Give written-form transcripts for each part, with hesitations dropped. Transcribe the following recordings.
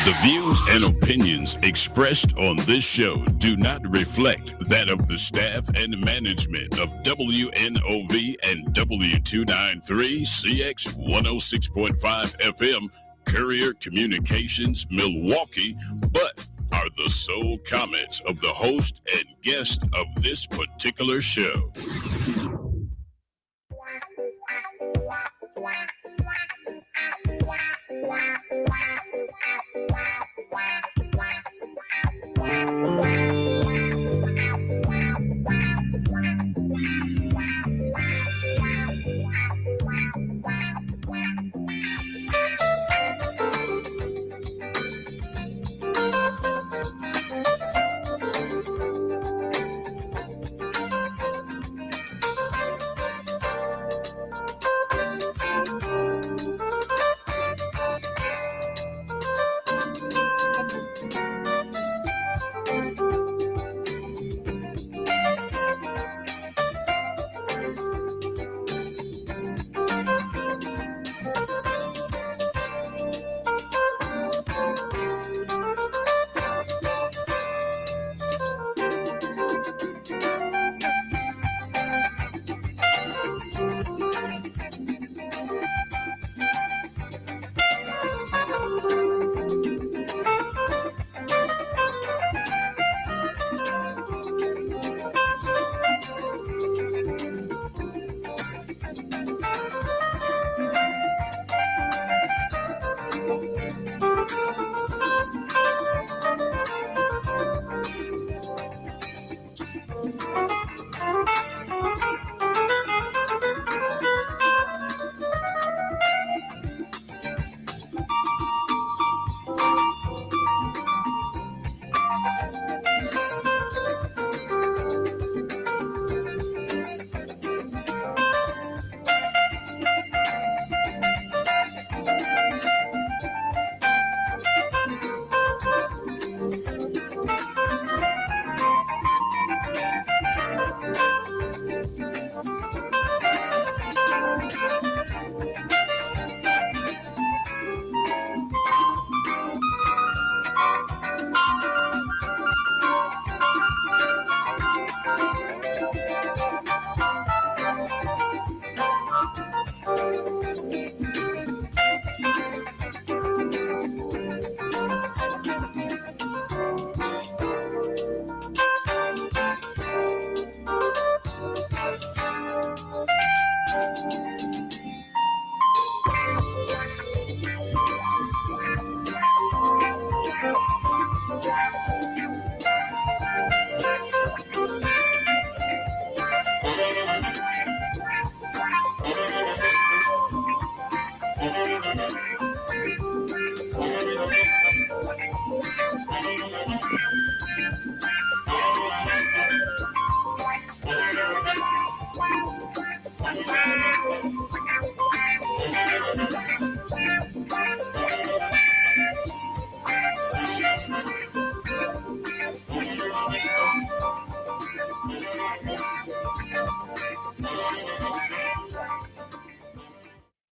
The views and opinions expressed on this show do not reflect that of the staff and management of WNOV and W293CX 106.5 FM Courier Communications, Milwaukee, but are the sole comments of the host and guest of this particular show.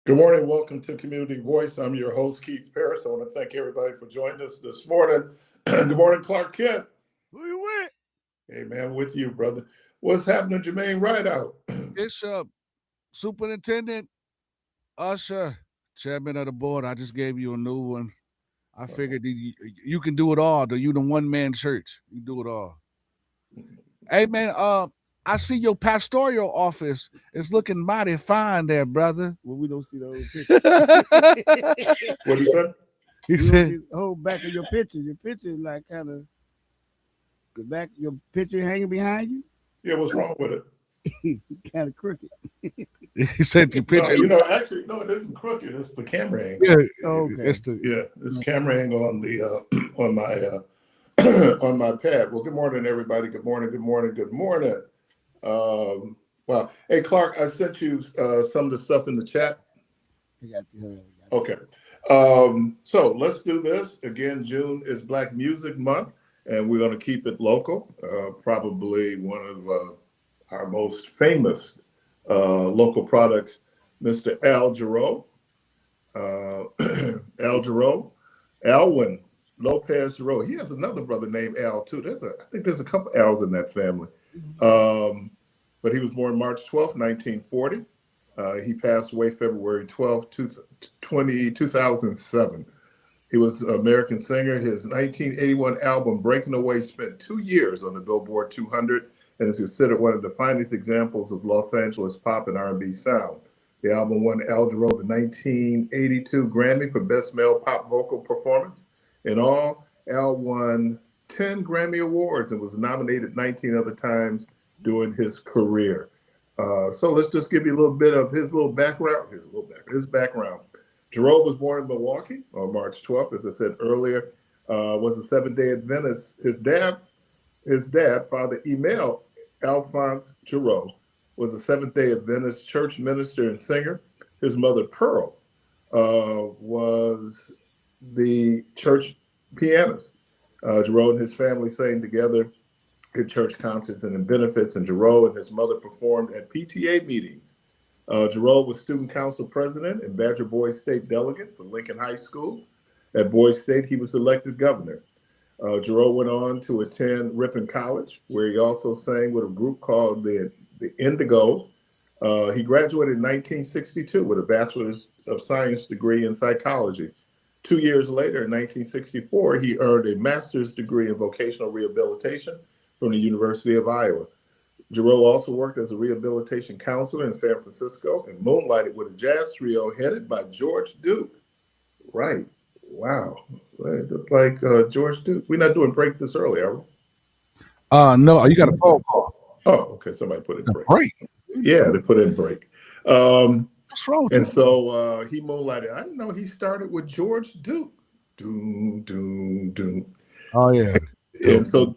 Good morning. Welcome to Community Voice. I'm your host, Keith Parris. I want to thank everybody for joining us this morning. Good morning, Clark Kent. Who you with? Hey, man, with you, brother. What's happening, Jermaine Rideout? Bishop, Superintendent, Usher, Chairman of the Board. I just gave you a new one. I figured you can do it all. You the one-man church. You do it all. Hey, man, I see your pastoral office is looking mighty fine there, brother. Well, we don't see the whole picture. What you said? He You don't said, see the whole back of your picture. Your picture is like kind of the back. Your picture hanging behind you, Yeah, what's wrong with it? kind of crooked. he said your picture. Actually, no, it isn't crooked. It's the camera angle. Yeah, Okay. it's the It's camera angle on the on my on my pad. Well, good morning, everybody. Good morning. Good morning. Good morning. Wow. Hey, Clark, I sent you some of the stuff in the chat. I got you. Okay. So let's do this. Again, June is Black Music Month, and we're going to keep it local. Probably one of our most famous local products, Mr. Al Jarreau. Al Jarreau. Alwyn Lopez Giroux. He has another brother named Al too. I think there's a couple Al's in that family. But he was born March 12th, 1940. He passed away February 12th, 2007. He was an American singer. His 1981 album, Breaking Away, spent 2 years on the Billboard 200 and is considered one of the finest examples of Los Angeles pop and R&B sound. The album won Al Jarreau the 1982 Grammy for Best Male Pop Vocal Performance. In all, Al won 10 Grammy Awards and was nominated 19 other times during his career. So let's just give you a little bit of his background. His background. Jarreau was born in Milwaukee on March 12th, as I said earlier, was a Seventh-day Adventist. His dad, Father Emil Alphonse Jarreau, was a Seventh-day Adventist church minister and singer. His mother, Pearl, was the church pianist. Jarreau and his family sang together at church concerts and in benefits, and Jarreau and his mother performed at PTA meetings. Jarreau was student council president and Badger Boys State delegate for Lincoln High School. At Boys State, he was elected governor. Jarreau went on to attend Ripon College, where he also sang with a group called the Indigos. He graduated in 1962 with a Bachelor's of Science degree in psychology. 2 years later, in 1964, he earned a master's degree in vocational rehabilitation from the University of Iowa. Jarreau also worked as a rehabilitation counselor in San Francisco and moonlighted with a jazz trio headed by George Duke. Right. Wow. Like George Duke. We're not doing break this early, are we? No, you got a phone call. Oh, okay. Somebody put in break. Break? Yeah, they put in break. What's wrong with and you? so he moonlighted. I didn't know he started with George Duke. Doom, doom, doom. Oh, yeah. And so,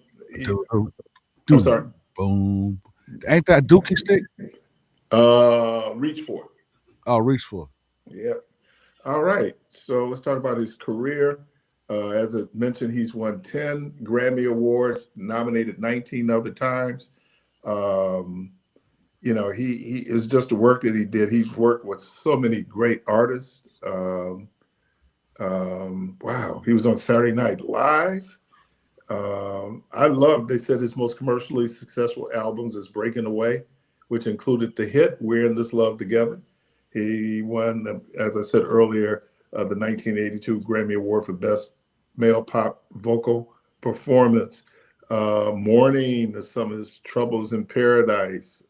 I'm sorry. Boom. Ain't that Dookie stick? Reach for it. Oh, reach for it. Yep. All right. So let's talk about his career. As I mentioned, he's won 10 Grammy Awards, nominated 19 other times. He is just the work that he did. He's worked with so many great artists. Wow. He was on Saturday Night Live. They said his most commercially successful albums is Breaking Away, which included the hit We're in This Love Together. He won, as I said earlier, the 1982 Grammy Award for Best Male Pop Vocal Performance. Morning, Some of His Troubles in Paradise,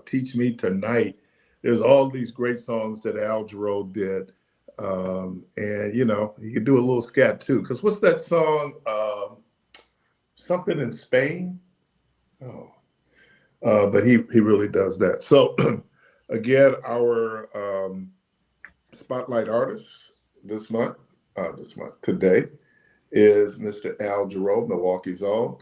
Teach Me Tonight. There's all these great songs that Al Jarreau did. And, he could do a little scat too. Because what's that song? Something in Spain? But he really does that. So, again, our spotlight artist today is Mr. Al Jarreau, Milwaukee's own.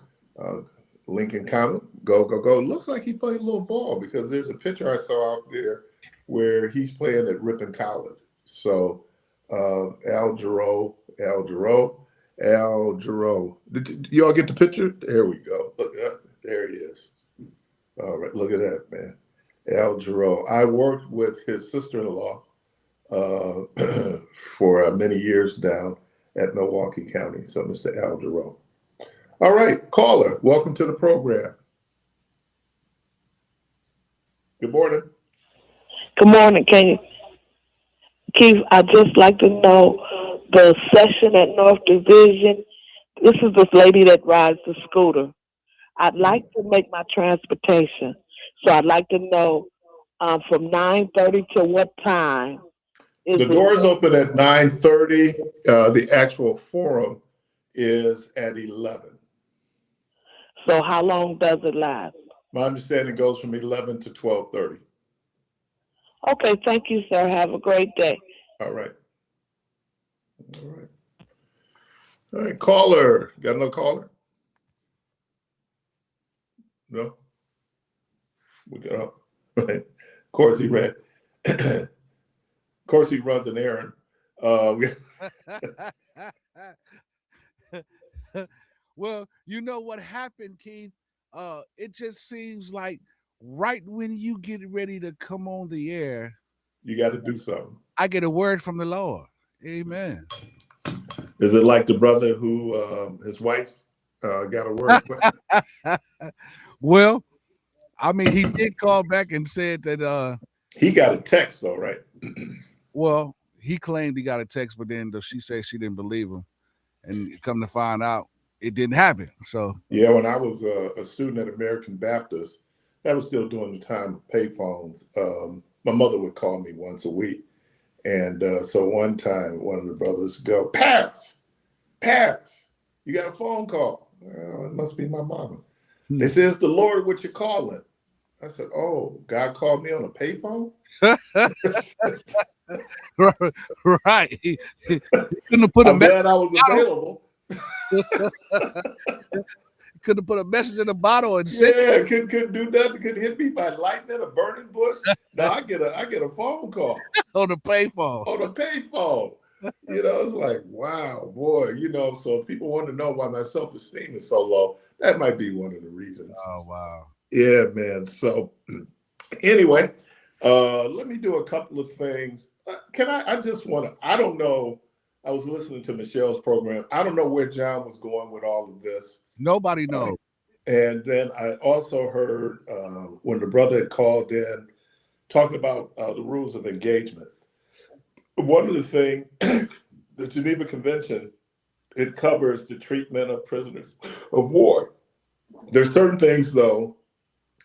Lincoln County, go, go, go. Looks like he played a little ball because there's a picture I saw out there where he's playing at Ripon College. So Al Jarreau. Did you all get the picture? There we go. Look, there he is. All right, look at that, man. Al Jarreau. I worked with his sister-in-law for many years down at Milwaukee County. So Mr. Al Jarreau. All right, caller, welcome to the program. Good morning. Good morning, Keith. I'd just like to know the session at North Division. This is this lady that rides the scooter. I'd like to make my transportation. So I'd like to know from 9:30 to what time? The doors open at 9:30. The actual forum is at 11. So how long does it last? My understanding goes from 11 to 12:30. Okay, thank you, sir. Have a great day. All right. All right, caller. Got another caller? No? We got of course he ran. Of course he runs an errand. Well, you know what happened, Keith? It just seems like right when you get ready to come on the air, you got to do something. I get a word from the Lord. Amen. Is it like the brother who his wife got a word quick? Well, I mean, he did call back and said that He got a text though, right? well, he claimed he got a text, but then she said she didn't believe him, and come to find out, it didn't happen. So Yeah, when I was a student at American Baptist, that was still during the time of payphones. My mother would call me once a week, and so one time, one of the brothers go, Parris, Parris, you got a phone call. Well, it must be my mama. They said, it's the Lord what you're calling. I said, oh, God called me on a payphone? right. He couldn't have put I'm glad I was available. Could have put a message in a bottle and sent Yeah, couldn't do nothing. Couldn't hit me by lightning, a burning bush. Now I get a phone call on the payphone. on a payphone. You know, it's like, wow, boy. You know, so if people want to know why my self-esteem is so low, that might be one of the reasons. Oh wow. Yeah, man. So anyway, let me do a couple of things. I just want to, I don't know. I was listening to Michelle's program. I don't know where John was going with all of this. Nobody knows. And then I also heard when the brother had called in, talking about the rules of engagement. One of the things, the Geneva Convention, it covers the treatment of prisoners of war. There's certain things, though,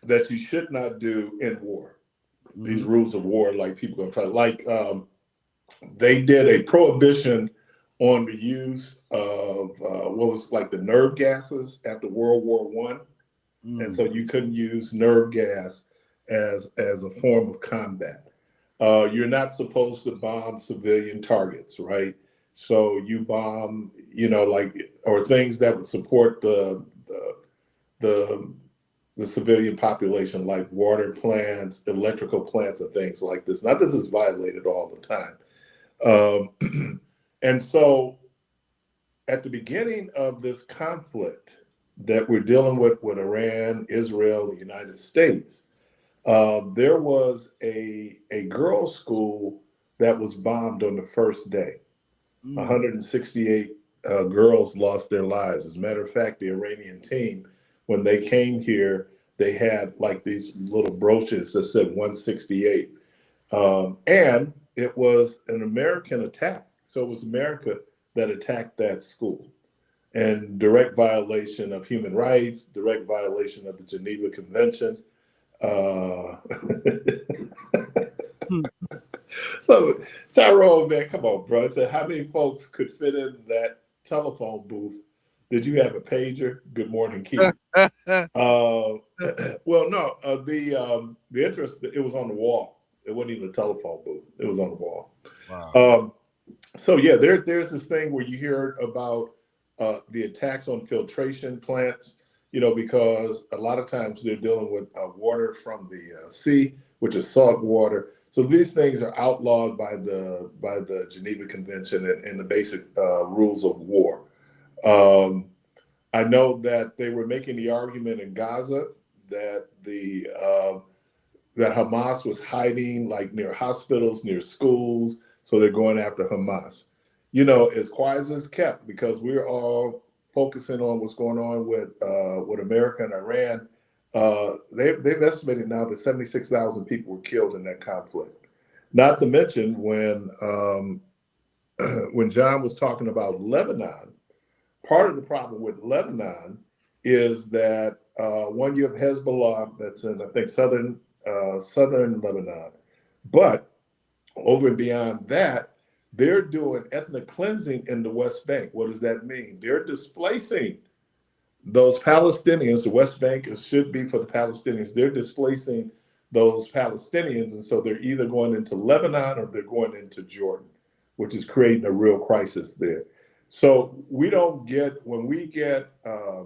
that you should not do in war. These rules of war, like people going to try, like they did a prohibition on the use of what was like the nerve gases after World War I. And so you couldn't use nerve gas as a form of combat. You're not supposed to bomb civilian targets, right? So you bomb, you know, like, or things that would support the civilian population, like water plants, electrical plants, and things like this. Now, this is violated all the time. And so at the beginning of this conflict that we're dealing with Iran, Israel, the United States, there was a girls' school that was bombed on the first day. 168 girls lost their lives. As a matter of fact, the Iranian team, when they came here, they had like these little brooches that said 168. And it was an American attack. So it was America that attacked that school. And direct violation of human rights, direct violation of the Geneva Convention. So Tyrone, man, come on, bro. I said, how many folks could fit in that telephone booth? Did you have a pager? Good morning, Keith. Well, no. The interest, it was on the wall. It wasn't even a telephone booth. It was on the wall. Wow. So yeah, there's this thing where you hear about the attacks on filtration plants. You know, because a lot of times they're dealing with water from the sea, which is salt water. So these things are outlawed by the Geneva Convention and the basic rules of war. I know that they were making the argument in Gaza that that Hamas was hiding like near hospitals, near schools, so they're going after Hamas. You know, as quiet as it's kept, because we're all focusing on what's going on with America and Iran. They've estimated now that 76,000 people were killed in that conflict. Not to mention when John was talking about Lebanon, part of the problem with Lebanon is that one, you have Hezbollah that's in, I think, southern Lebanon, but over and beyond that, they're doing ethnic cleansing in the West Bank. What does that mean? They're displacing those Palestinians. The West Bank should be for the Palestinians. They're displacing those Palestinians. And so they're either going into Lebanon or they're going into Jordan, which is creating a real crisis there. So we don't get, when we get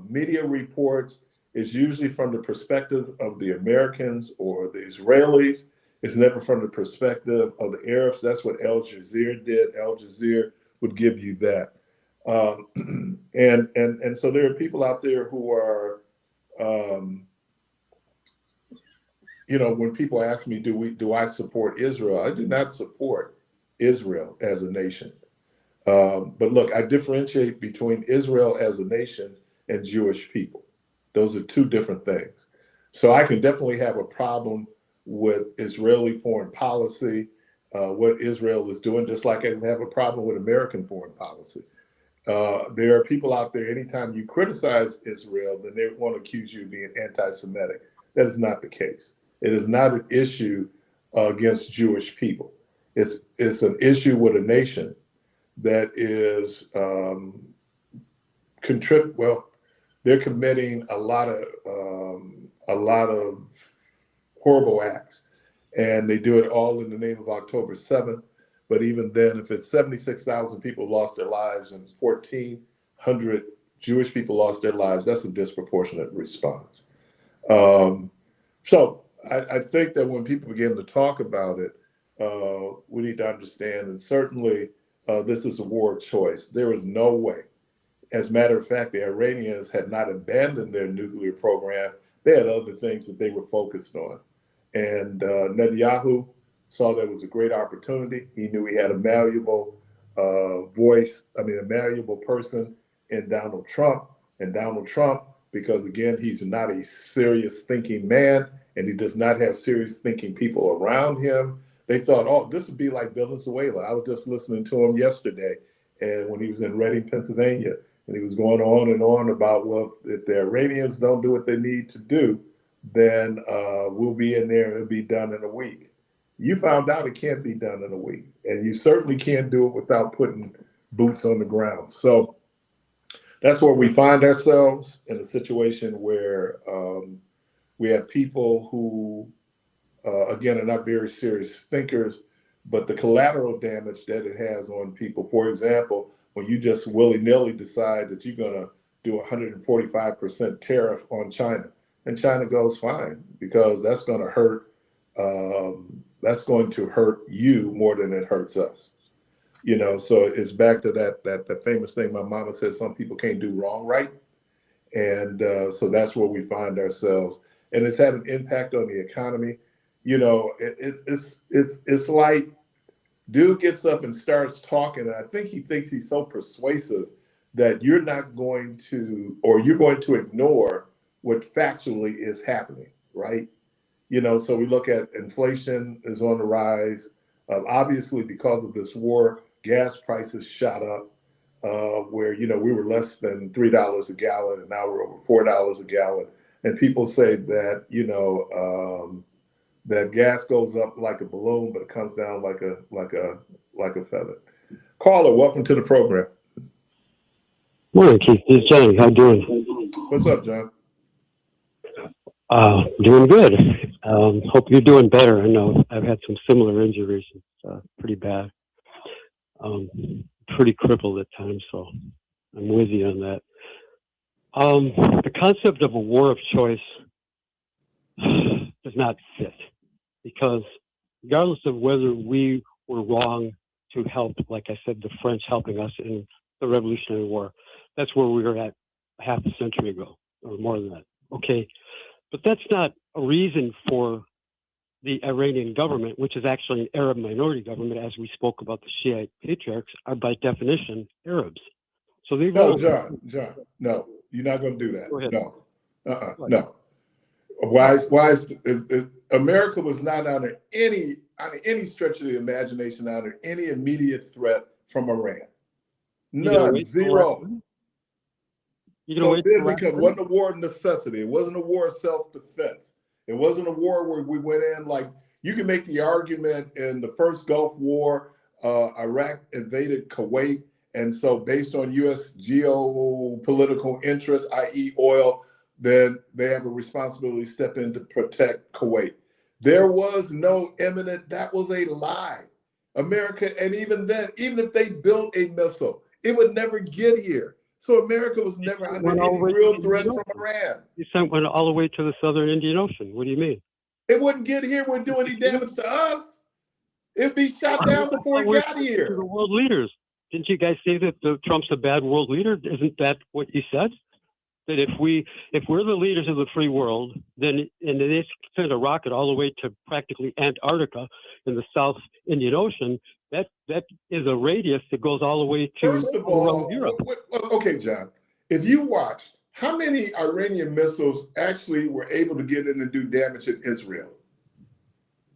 media reports, it's usually from the perspective of the Americans or the Israelis. It's never from the perspective of the Arabs. That's what Al Jazeera did. Al Jazeera would give you that. And so there are people out there who are, you know, when people ask me, do I support Israel? I do not support Israel as a nation. But look, I differentiate between Israel as a nation and Jewish people. Those are two different things. So I can definitely have a problem with Israeli foreign policy, what Israel is doing, just like I can have a problem with American foreign policy. There are people out there, anytime you criticize Israel, then they want to accuse you of being anti-Semitic. That is not the case. It is not an issue against Jewish people. It's an issue with a nation that is they're committing a lot of horrible acts, and they do it all in the name of October 7th. But even then, if it's 76,000 people lost their lives and 1,400 Jewish people lost their lives, that's a disproportionate response. So I think that when people begin to talk about it, we need to understand, and certainly this is a war of choice. There is no way. As a matter of fact, the Iranians had not abandoned their nuclear program. They had other things that they were focused on. And Netanyahu saw that was a great opportunity. He knew he had a malleable a malleable person in Donald Trump. And Donald Trump, because again, he's not a serious thinking man, and he does not have serious thinking people around him. They thought, oh, this would be like Venezuela. I was just listening to him yesterday, and when he was in Reading, Pennsylvania, and he was going on and on about, well, if the Iranians don't do what they need to do, then we'll be in there and it'll be done in a week. You found out it can't be done in a week, and you certainly can't do it without putting boots on the ground. So that's where we find ourselves, in a situation where we have people who, again, are not very serious thinkers, but the collateral damage that it has on people. For example, when you just willy-nilly decide that you're going to do a 145% tariff on China, and China goes fine, because that's going to hurt. That's going to hurt you more than it hurts us. You know, so it's back to that famous thing my mama said: some people can't do wrong right, and so that's where we find ourselves, and it's had an impact on the economy. You know, it's like dude gets up and starts talking, and I think he thinks he's so persuasive that you're not going to, or you're going to ignore what factually is happening, right? You know, so we look at inflation is on the rise. Obviously, because of this war, gas prices shot up, where, you know, we were less than $3 a gallon, and now we're over $4 a gallon. And people say that, you know, that gas goes up like a balloon, but it comes down like a feather. Caller, welcome to the program. Morning, Keith. This is Johnny. How you doing? What's up, John? Doing good. Hope you're doing better. I know I've had some similar injuries. It's pretty bad. Pretty crippled at times, so I'm with you on that. The concept of a war of choice does not fit, because regardless of whether we were wrong to help, like I said, the French helping us in the Revolutionary War, that's where we were at half a century ago, or more than that. Okay. But that's not a reason for the Iranian government, which is actually an Arab minority government, as we spoke about. The Shiite patriarchs are by definition Arabs. So they John, no, you're not going to do that. No, no. Why is America was not under any stretch of the imagination under any immediate threat from Iran. None, zero. So then, because it wasn't a war of necessity, it wasn't a war of self-defense. It wasn't a war where we went in like, you can make the argument in the first Gulf War, Iraq invaded Kuwait, and so based on U.S. geopolitical interests, i.e. oil, then they have a responsibility to step in to protect Kuwait. There was no imminent, that was a lie. America, and even then, even if they built a missile, it would never get here. So America was never under any real threat from Iran. You sent one all the way to the southern Indian Ocean. What do you mean? It wouldn't get here, wouldn't do any damage to us. It'd be shot down before it got here. The world leaders. Didn't you guys say that Trump's a bad world leader? Isn't that what you said? That if we're the leaders of the free world, then and they send a rocket all the way to practically Antarctica in the South Indian Ocean, That is a radius that goes all the way to First of all, Europe. okay, John, if you watched, how many Iranian missiles actually were able to get in and do damage in Israel?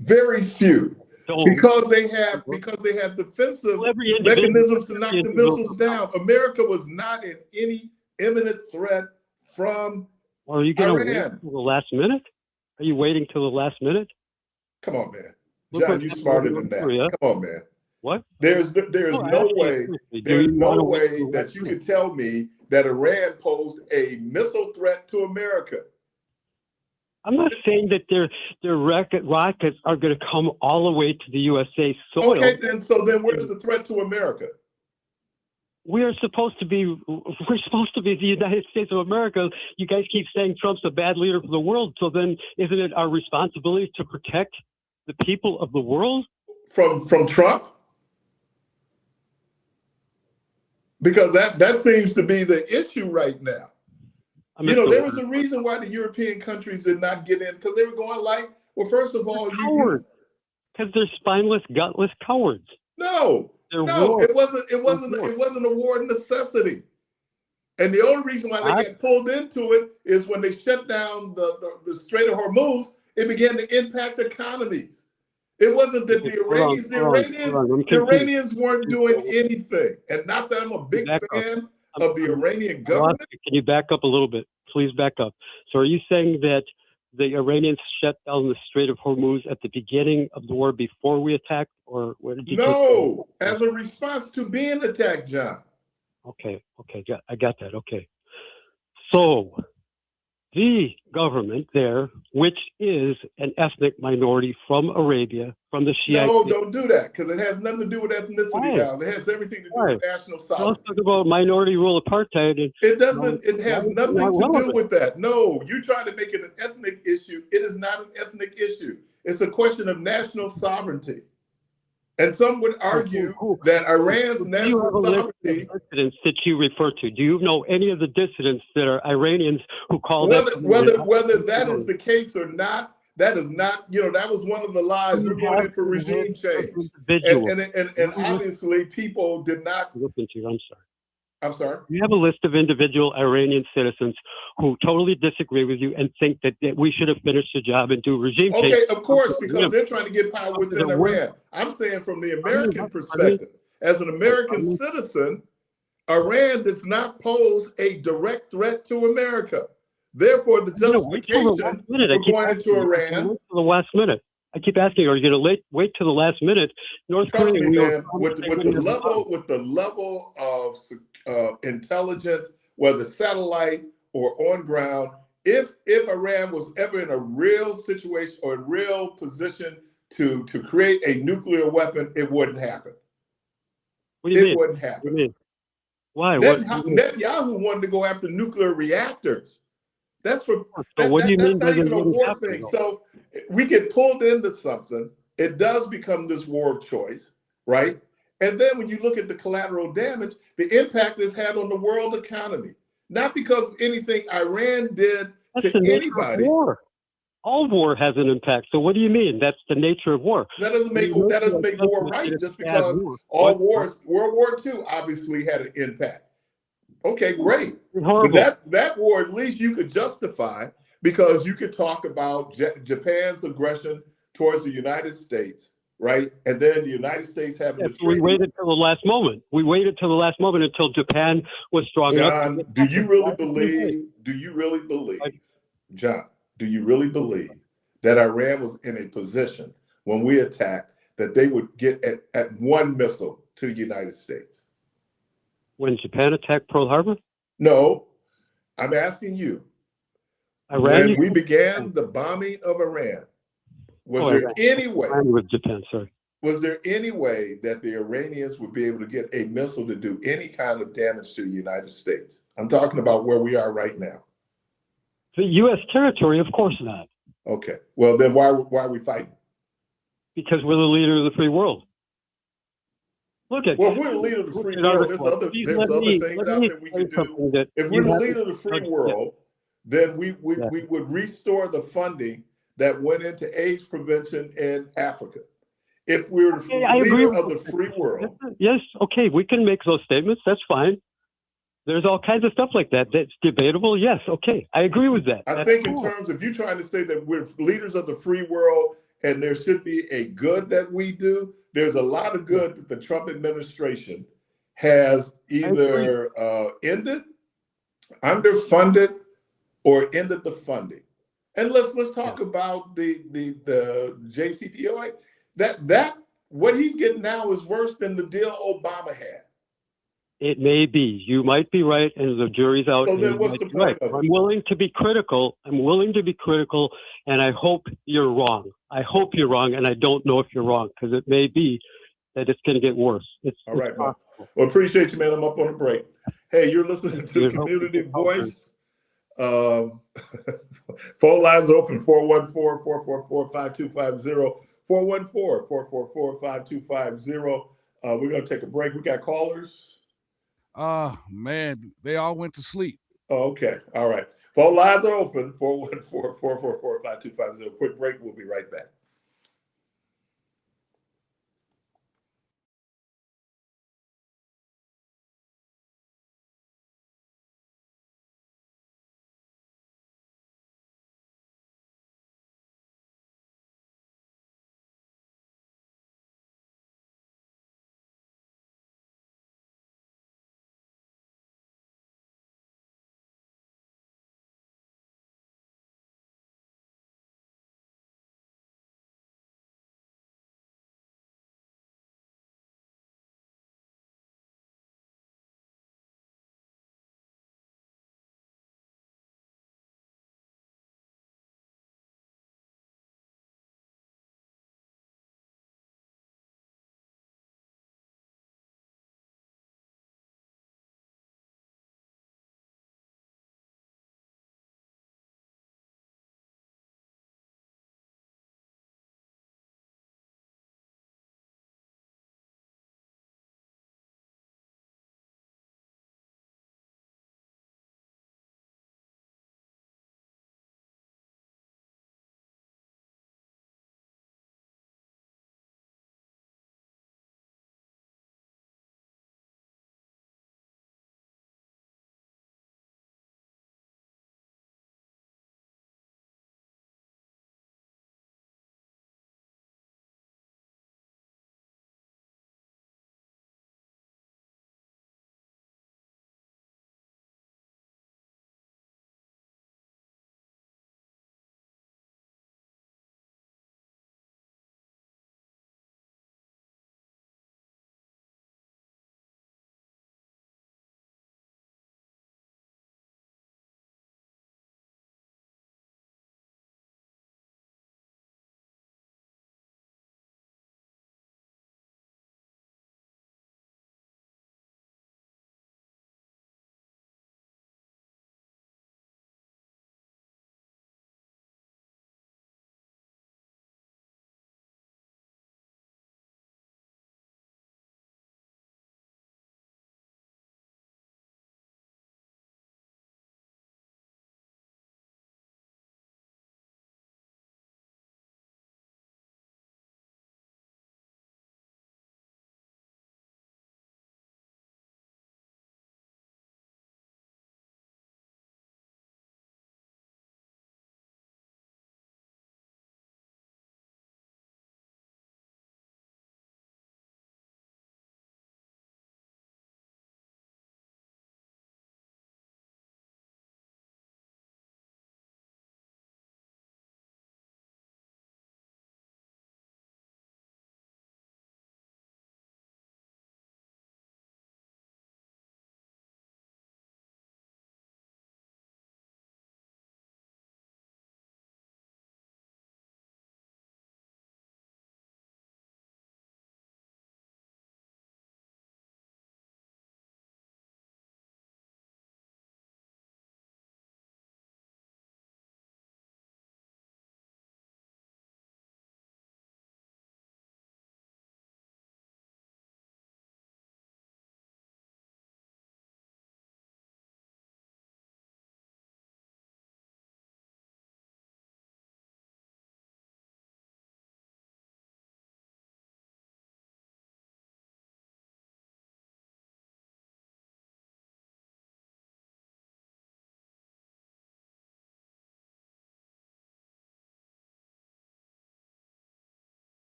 Very few. Because they have defensive mechanisms to knock the missiles down. America was not in any imminent threat from Or are you going to wait Iran. till the last minute? Are you waiting till the last minute? Come on, man. Look John, what you're happened smarter in than that. Korea. Come on, man. What? There's no way that you could could tell me that Iran posed a missile threat to America. I'm not saying that their rockets are going to come all the way to the USA soil. Okay, then where's the threat to America? We're supposed to be the United States of America. You guys keep saying Trump's a bad leader for the world. So then isn't it our responsibility to protect the people of the world? From Trump? Because that seems to be the issue right now. There was a reason why the European countries did not get in, because they were going like, well, first of all, cowards. Because they're spineless, gutless cowards. No, it wasn't a war necessity. And the only reason why they got pulled into it is when they shut down the Strait of Hormuz, it began to impact economies. It wasn't that the Iranians weren't doing anything. And not that I'm a big fan of the Iranian government. Can you back up a little bit? Please back up. So are you saying that the Iranians shut down the Strait of Hormuz at the beginning of the war before we attacked? Or what did you No, as a response to being attacked, John. Okay, I got that. Okay. So the government there, which is an ethnic minority from Arabia, from the Shiite. No, don't do that, because it has nothing to do with ethnicity now. It has everything to do with national sovereignty. Let's talk about minority rule apartheid. It doesn't. It has nothing to do with that. No, you're trying to make it an ethnic issue. It is not an ethnic issue. It's a question of national sovereignty. And some would argue that Iran's national sovereignty. Dissidents that you refer to. Do you know any of the dissidents that are Iranians who call whether that is the case or not? That is not. That was one of the lies. We're going in for regime change, and obviously people did not listen to you. I'm sorry. You have a list of individual Iranian citizens who totally disagree with you and think that we should have finished the job and do regime change. Okay, of course, because they're trying to get power within Iran. I'm saying from the American perspective, as an American citizen, Iran does not pose a direct threat to America. Therefore, the justification for going into Iran. To the last minute. I keep asking, are you going to wait till the last minute? Trust me, man, with the level of intelligence, whether satellite or on ground, if Iran was ever in a real situation or a real position to create a nuclear weapon, it wouldn't happen. What do you mean? It wouldn't happen. What do you mean? Why? Netanyahu wanted to go after nuclear reactors. That's for what do you mean? That's not even a war thing. So we get pulled into something. It does become this war of choice, right? And then when you look at the collateral damage, the impact it's had on the world economy, not because of anything Iran did to anybody. War. All war has an impact. So what do you mean? That's the nature of war. That doesn't make war right just because all wars. World War II obviously had an impact. Okay, great. But that war, at least you could justify, because you could talk about Japan's aggression towards the United States, right? And then the United States having the we waited till the last moment. We waited till the last moment until Japan was strong enough. Do you really believe, John, do you really believe that Iran was in a position when we attacked that they would get at one missile to the United States? When Japan attacked Pearl Harbor? No, I'm asking you. When we began the bombing of Iran, was there any way? With Japan, sorry. Was there any way that the Iranians would be able to get a missile to do any kind of damage to the United States? I'm talking about where we are right now. The U.S. territory, of course not. Okay. Well, then why are we fighting? Because we're the leader of the free world. If we're the leader of the free world, there's other things out there we can do. If we're the leader of the free world, then we would restore the funding that went into AIDS prevention in Africa. If we're Okay, the I agree leader with of the those free statements. world, Yes, okay, we can make those statements. That's fine. There's all kinds of stuff like that that's debatable. Yes, okay, I agree with that. I That's think in cool. terms of you trying to say that we're leaders of the free world and there should be a good that we do, there's a lot of good that the Trump administration has either ended, underfunded, or ended the funding. And let's talk about the JCPOA. That what he's getting now is worse than the deal Obama had. It may be. You might be right, and the jury's out. So and then you what's might the be right. point of it? I'm willing to be critical. And I hope you're wrong. I hope you're wrong, and I don't know if you're wrong, because it may be that it's going to get worse. All right, man. Well, appreciate you, man. I'm up on a break. Hey, you're listening to Community Voice. Phone lines open 414-444-5250, 414-444-5250. We're going to take a break. We got callers. Man, they all went to sleep. Oh, okay. All right. Phone lines are open 414-444-5250. Quick break. We'll be right back.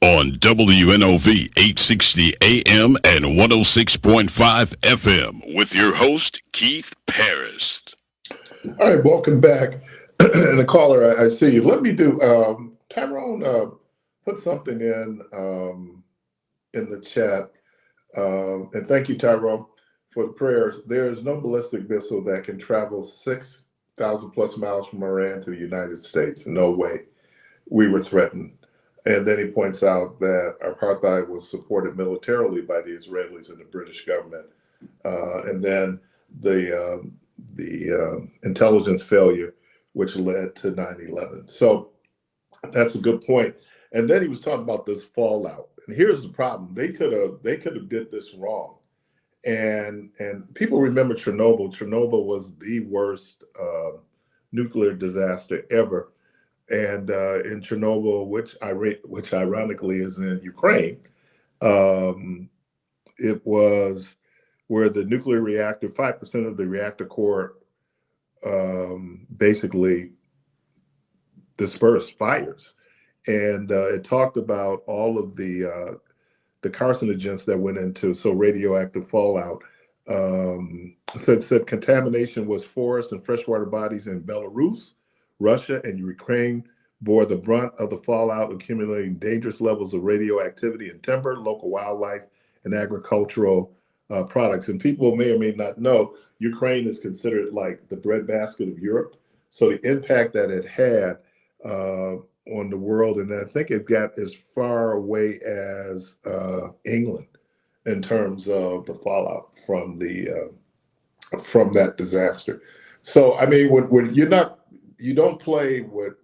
On WNOV 860 AM and 106.5 FM with your host, Keith Parris. All right, welcome back. And the caller, I see you. Let me do, Tyrone, put something in the chat. And thank you, Tyrone, for the prayers. There is no ballistic missile that can travel 6,000 plus miles from Iran to the United States. No way. We were threatened. And then he points out that apartheid was supported militarily by the Israelis and the British government. And then the intelligence failure, which led to 9/11. So that's a good point. And then he was talking about this fallout. And here's the problem: they could have did this wrong. And people remember Chernobyl. Chernobyl was the worst nuclear disaster ever. And in Chernobyl, which ironically is in Ukraine, it was where the nuclear reactor, 5% of the reactor core basically dispersed fires. And it talked about all of the carcinogens that went into, so radioactive fallout. Said contamination was forest and freshwater bodies in Belarus, Russia, and Ukraine bore the brunt of the fallout, accumulating dangerous levels of radioactivity in timber, local wildlife, and agricultural products. And people may or may not know, Ukraine is considered like the breadbasket of Europe. So the impact that it had on the world, and I think it got as far away as England in terms of the fallout from that disaster. So I mean, when you don't play with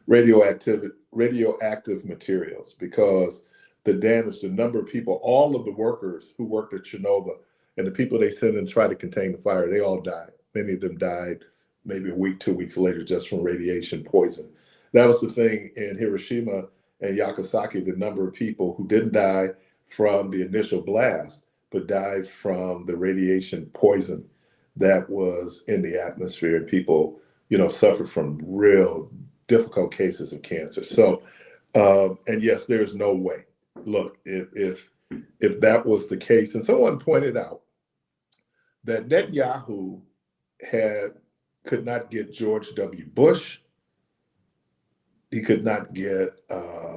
radioactive materials, because the damage, the number of people, all of the workers who worked at Chernobyl and the people they sent in to try to contain the fire, they all died. Many of them died maybe a week, 2 weeks later, just from radiation poison. That was the thing in Hiroshima and Nagasaki, the number of people who didn't die from the initial blast, but died from the radiation poison that was in the atmosphere, and people, suffered from real difficult cases of cancer. So, and yes, there's no way. Look, if that was the case, and someone pointed out that Netanyahu could not get George W. Bush, he could not get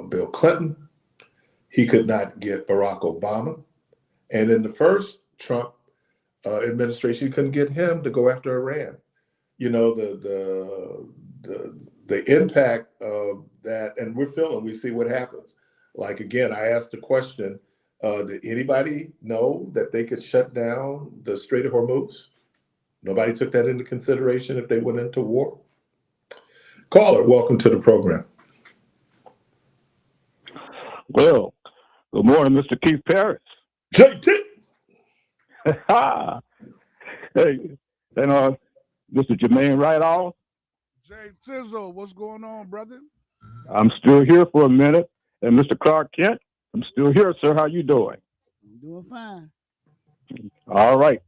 Bill Clinton, he could not get Barack Obama, and in the first Trump administration, you couldn't get him to go after Iran. The impact of that, and we see what happens. Like, again, I asked the question, did anybody know that they could shut down the Strait of Hormuz? Nobody took that into consideration if they went into war. Caller, welcome to the program. Well, good morning, Mr. Keith Parris. JT. Hey, and Mr. Jermaine Rideoff. Jay Tizzle, what's going on, brother? I'm still here for a minute. And Mr. Clark Kent, I'm still here, sir. How you doing? I'm doing fine. All right.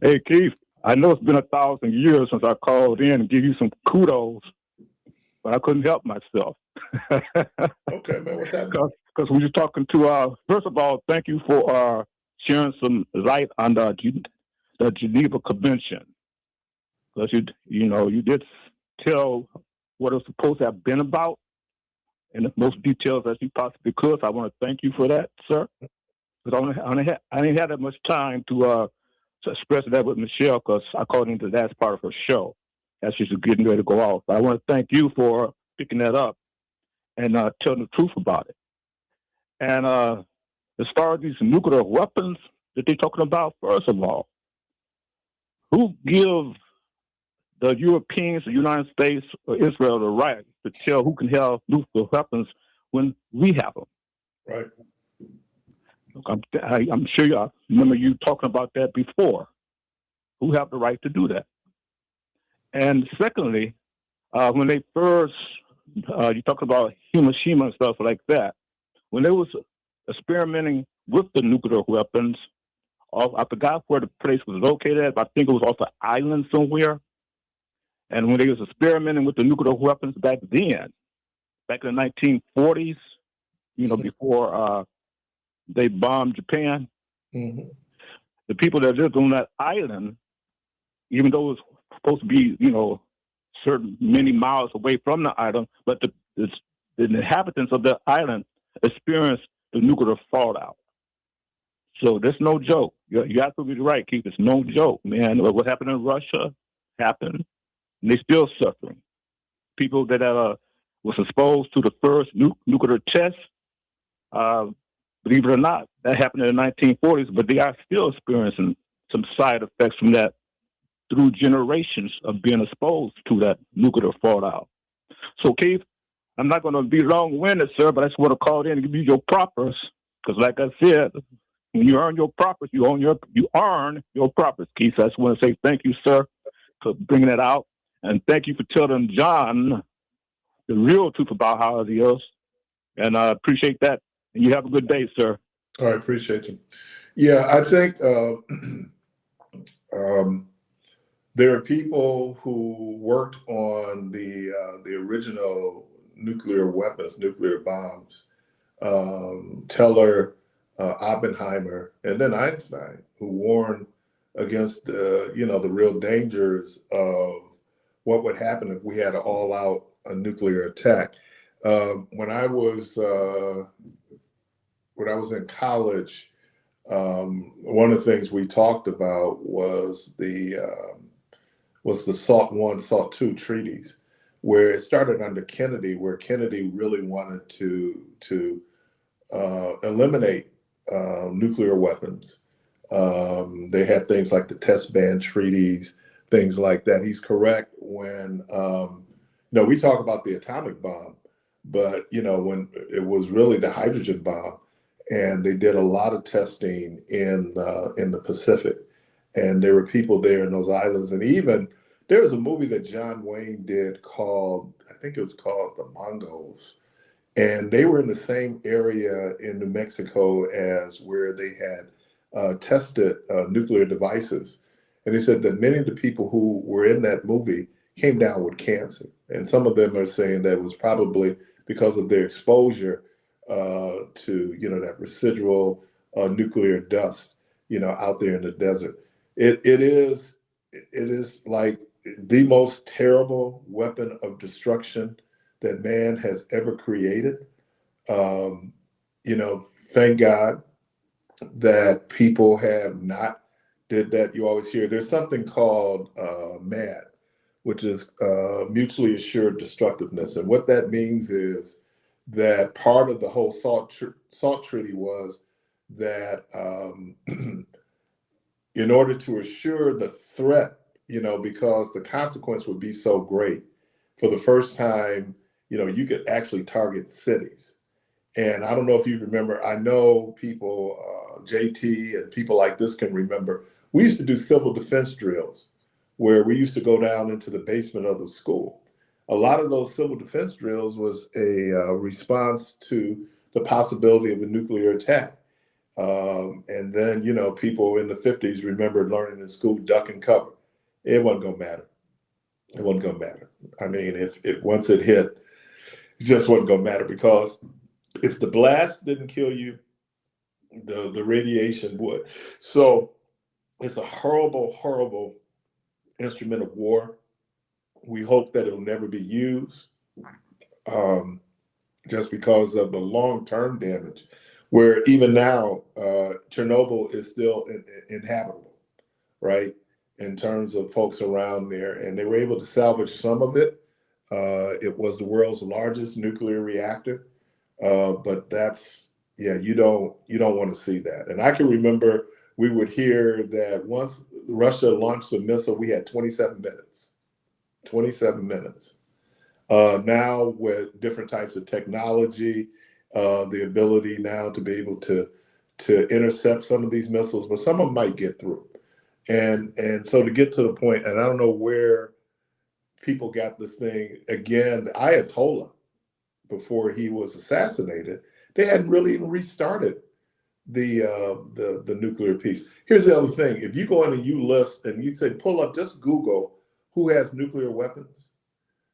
Hey, Keith, I know it's been 1,000 years since I called in and give you some kudos, but I couldn't help myself. Okay, man, what's happening? Because we were talking to, first of all, thank you for sharing some light on the Geneva Convention. Because you did tell what it was supposed to have been about. in the most details as you possibly could. So I want to thank you for that, sir. Because I didn't have that much time to express that with Michelle, because I called into the last part of her show as she's getting ready to go off. But I want to thank you for picking that up and telling the truth about it. And as far as these nuclear weapons that they're talking about, first of all, who gives the Europeans, the United States, or Israel the right to tell who can have nuclear weapons when we have them? Right. I'm sure you remember you talking about that before. Who have the right to do that? And secondly, when they first, you talk about Hiroshima and stuff like that, when they was experimenting with the nuclear weapons, I forgot where the place was located at, but I think it was off an island somewhere. And when they was experimenting with the nuclear weapons back then, back in the 1940s, before they bombed Japan, the people that lived on that island, even though it was supposed to be, certain many miles away from the island, but the inhabitants of the island experienced the nuclear fallout. So that's no joke. You're absolutely right, Keith. It's no joke, man. What happened in Russia happened, and they're still suffering. People that was exposed to the first nuclear test, believe it or not, that happened in the 1940s, but they are still experiencing some side effects from that through generations of being exposed to that nuclear fallout. So, Keith, I'm not going to be long-winded, sir, but I just want to call in and give you your propers, because like I said, when you earn your propers, you earn your propers, Keith. So I just want to say thank you, sir, for bringing that out, and thank you for telling John the real truth about how it is, and I appreciate that. And you have a good day, sir. All right, appreciate you. Yeah, I think there are people who worked on the original nuclear weapons, nuclear bombs. Teller, Oppenheimer, and then Einstein, who warned against the real dangers of what would happen if we had an all-out nuclear attack. When I was in college, one of the things we talked about was the SALT I, SALT II treaties, where it started under Kennedy, where Kennedy really wanted to eliminate nuclear weapons. They had things like the test ban treaties, things like that. He's correct when we talk about the atomic bomb, but when it was really the hydrogen bomb, and they did a lot of testing in the Pacific, and there were people there in those islands, and even there was a movie that John Wayne did called, I think it was called The Mongols. And they were in the same area in New Mexico as where they had tested nuclear devices. And they said that many of the people who were in that movie came down with cancer. And some of them are saying that it was probably because of their exposure to, that residual nuclear dust, out there in the desert. It is like the most terrible weapon of destruction that man has ever created. Thank God that people have not did that. You always hear there's something called MAD, which is mutually assured destructiveness. And what that means is that part of the whole SALT treaty was that in order to assure the threat, because the consequence would be so great, for the first time, you could actually target cities. And I don't know if you remember, I know people, JT and people like this can remember, we used to do civil defense drills where we used to go down into the basement of the school. A lot of those civil defense drills was a response to the possibility of a nuclear attack. And then, people in the 50s remembered learning in school, duck and cover. It wasn't going to matter. It wasn't going to matter. I mean, if once it hit, it just wasn't going to matter, because if the blast didn't kill you, the radiation would. So it's a horrible, horrible instrument of war. We hope that it'll never be used. just because of the long-term damage, where even now, Chernobyl is still inhabitable, right? In terms of folks around there, and they were able to salvage some of it. It was the world's largest nuclear reactor, but that's, yeah, you don't want to see that. And I can remember we would hear that once Russia launched a missile, we had 27 minutes. 27 minutes. Now with different types of technology, the ability now to be able to intercept some of these missiles, but some of them might get through. And so to get to the point, and I don't know where people got this thing again, the Ayatollah, before he was assassinated, they hadn't really even restarted the nuclear piece. Here's the other thing: if you go in and you list and you say pull up, just Google who has nuclear weapons,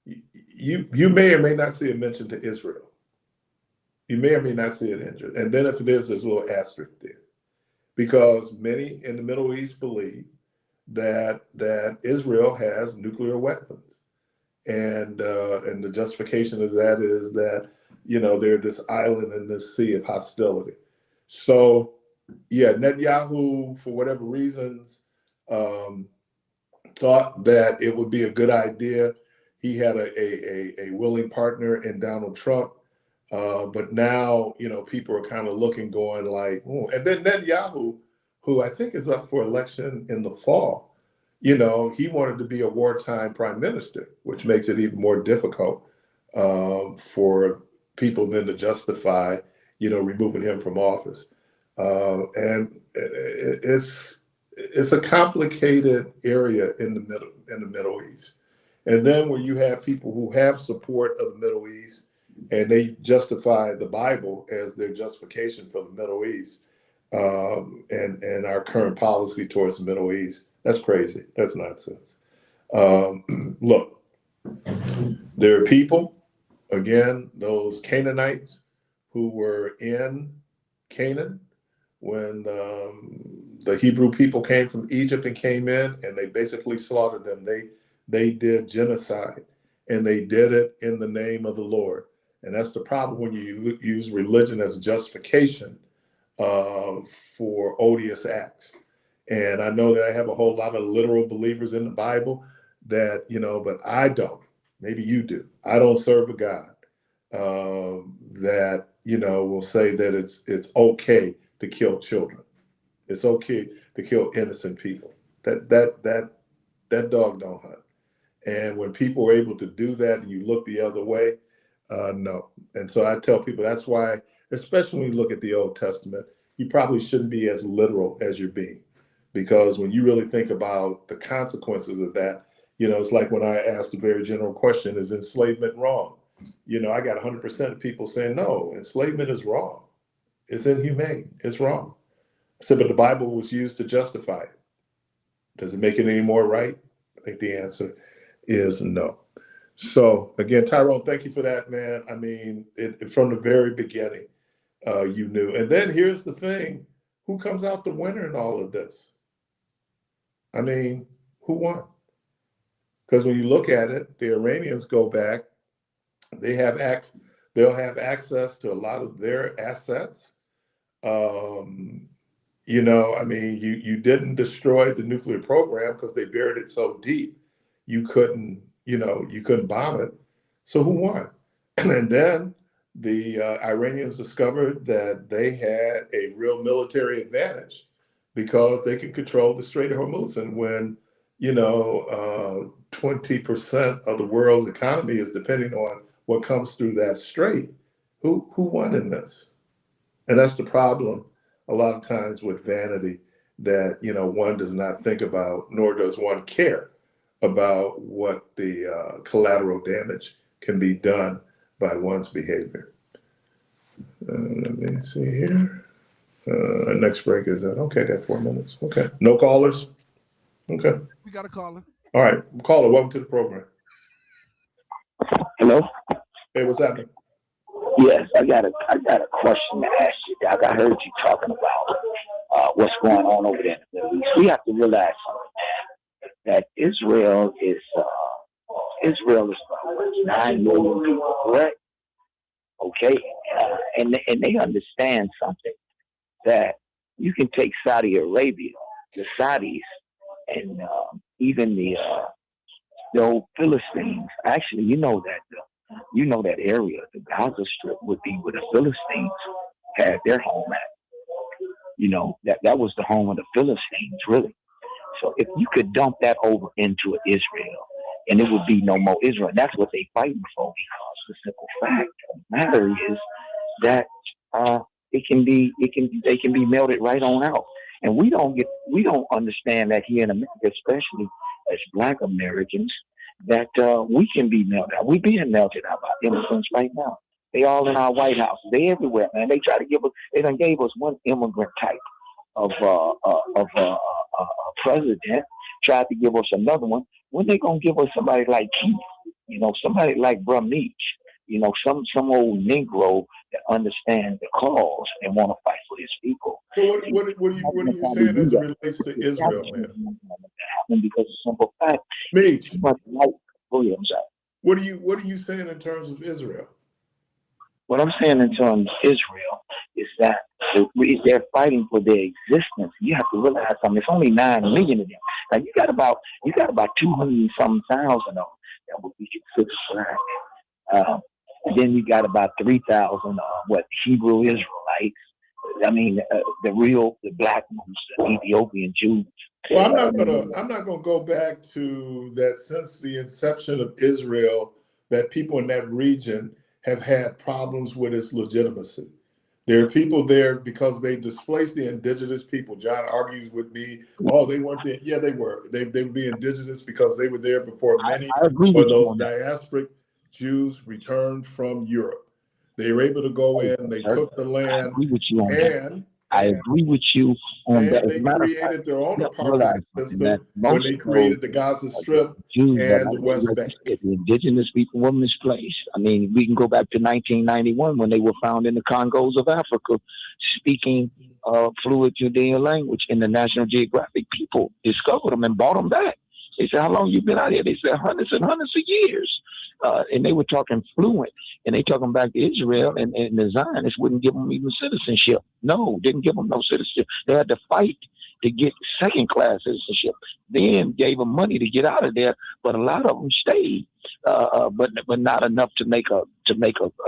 you may or may not see a mention to Israel. You may or may not see it injured, and then if it is, there's a little asterisk there, because many in the Middle East believe that Israel has nuclear weapons, and the justification of that is that they're this island in this sea of hostility. So yeah, Netanyahu, for whatever reasons, thought that it would be a good idea. He had a willing partner in Donald Trump, but now people are kind of looking, going like, oh. And then Netanyahu, who I think is up for election in the fall, he wanted to be a wartime prime minister, which makes it even more difficult for people then to justify, removing him from office. And it's a complicated area in the Middle East. And then when you have people who have support of the Middle East and they justify the Bible as their justification for the Middle East, and our current policy towards the Middle East, that's crazy. That's nonsense. Look, there are people, again, those Canaanites who were in Canaan when the Hebrew people came from Egypt and came in, and they basically slaughtered them. They did genocide, and they did it in the name of the Lord. And that's the problem when you use religion as a justification for odious acts. And I know that I have a whole lot of literal believers in the Bible that, but I don't. Maybe you do. I don't serve a God that, will say that it's okay to kill children. It's okay to kill innocent people. That dog don't hunt. And when people are able to do that and you look the other way, no. And so I tell people that's why, especially when you look at the Old Testament, you probably shouldn't be as literal as you're being. Because when you really think about the consequences of that, it's like when I asked a very general question, is enslavement wrong? I got 100% of people saying, no, enslavement is wrong. It's inhumane. It's wrong. I said, but the Bible was used to justify it. Does it make it any more right? I think the answer is no. So again, Tyrone, thank you for that, man. I mean, from the very beginning, you knew. And then here's the thing. Who comes out the winner in all of this? I mean, who won? Because when you look at it, the Iranians go back. They'll have access to a lot of their assets. I mean, you didn't destroy the nuclear program because they buried it so deep. You couldn't bomb it. So who won? And then the Iranians discovered that they had a real military advantage because they could control the Strait of Hormuz. And when 20% of the world's economy is depending on what comes through that strait, who won in this? And that's the problem a lot of times with vanity, that one does not think about, nor does one care about what the collateral damage can be done by one's behavior. Let me see here. Next break is okay. Got 4 minutes. Okay, no callers. Okay, We got a caller. all right. Caller, welcome to the program. Hello. Hey, what's happening? Yes, I got a question to ask you, Doc. I heard you talking about what's going on over there in the Middle East. We have to realize something, that Israel is 9 million people, correct? Okay, and they understand something, that you can take Saudi Arabia, the Saudis, and even the old Philistines. Actually, you know that area, the Gaza Strip, would be where the Philistines had their home at. You know, that was the home of the Philistines, really. So if you could dump that over into Israel, and it would be no more Israel. And that's what they fighting for, because the simple fact of the matter is that they can be melted right on out. And we don't understand that here in America, especially as Black Americans, that we can be melted out. We're being melted out by immigrants right now. They all in our White House. They everywhere, man. They try to give us. They done gave us one immigrant type of president. Tried to give us another one. When they gonna give us somebody like Keith? You know, somebody like Bruh Meach. You know, some old Negro that understands the cause and want to fight for his people. So what are you saying as it relates to Israel, man? Because of simple fact, Meach, what are you saying in terms of Israel? What I'm saying in terms of Israel is that they're fighting for their existence. You have to realize something. It's only 9 million of them. Now you got about 200 some thousand of them that would be considered Black. And then you got about 3,000 Hebrew Israelites. I mean, the Black ones, the Ethiopian Jews. Well, I'm not gonna go back to that. Since the inception of Israel, that people in that region have had problems with its legitimacy. There are people there because they displaced the indigenous people. John argues with me, oh, they weren't there. Yeah, they were. They would be indigenous because they were there before many of those diasporic Jews returned from Europe. They were able to go in, they took the land, I agree with you on that. They created their own apartheid system when they created the Gaza Strip and the West Bank. The indigenous people were misplaced. I mean, we can go back to 1991 when they were found in the Congos of Africa speaking fluent Judean language, and the National Geographic people discovered them and brought them back. They said, how long you been out here? They said hundreds and hundreds of years. And they were talking fluent, and they talking back to Israel, and the Zionists wouldn't give them even citizenship. No, didn't give them no citizenship. They had to fight to get second-class citizenship. Then gave them money to get out of there, but a lot of them stayed, but not enough to make a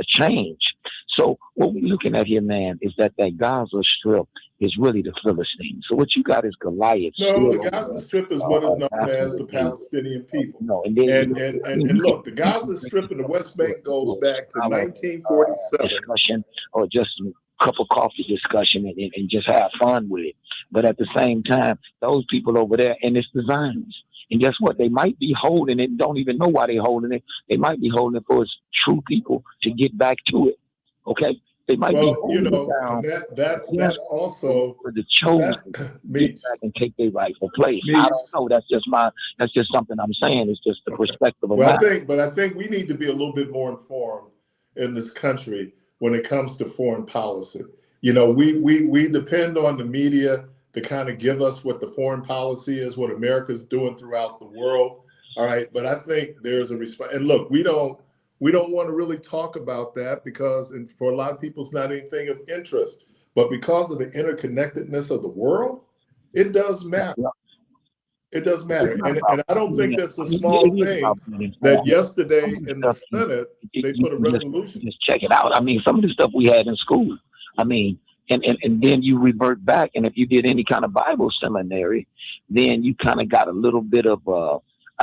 change. So what we're looking at here, man, is that Gaza Strip is really the Philistines. So what you got is Goliath. No, the Gaza Strip is what is known as the Palestinian people. No, and look, the Gaza Strip and the West Bank goes back to 1947. Discussion or just a cup of coffee discussion and just have fun with it. But at the same time, those people over there, and it's the Zionists. And guess what? They might be holding it, don't even know why they're holding it. They might be holding it for its true people to get back to it. Okay? They might be holding it down. That's also for the chosen to get back and take their rightful place. I don't know. That's just something I'm saying. It's just the perspective of I think we need to be a little bit more informed in this country when it comes to foreign policy. You know, we depend on the media to kind of give us what the foreign policy is, what America's doing throughout the world. All right. But I think there's a response. And look, we don't want to really talk about that because, and for a lot of people, it's not anything of interest. But because of the interconnectedness of the world, it does matter. It does matter. And I don't think that's a small thing that yesterday in the Senate, they put a resolution. Just check it out. I mean, some of the stuff we had in school, I mean, and then you revert back. And if you did any kind of Bible seminary, then you kind of got a little bit of,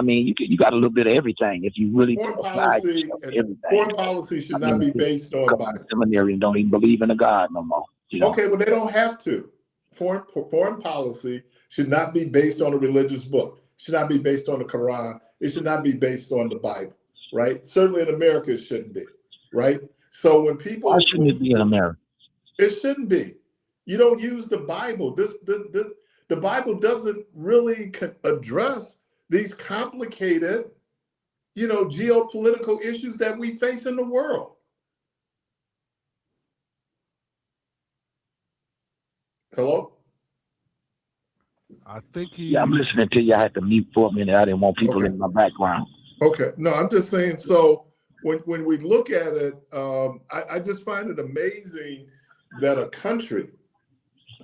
you got a little bit of everything. If you really foreign policy should not be based on Bible. Seminary and don't even believe in a God no more. You know? Okay, well, they don't have to. Foreign policy should not be based on a religious book. It should not be based on the Quran. It should not be based on the Bible, right? Certainly in America, it shouldn't be, right? So when people... Why shouldn't it be in America? It shouldn't be. You don't use the Bible. The Bible doesn't really address these complicated, geopolitical issues that we face in the world. Hello? I think Yeah, I'm listening to you. I had to mute for a minute. I didn't want people in my background. Okay. No, I'm just saying, so when we look at it, I just find it amazing that a country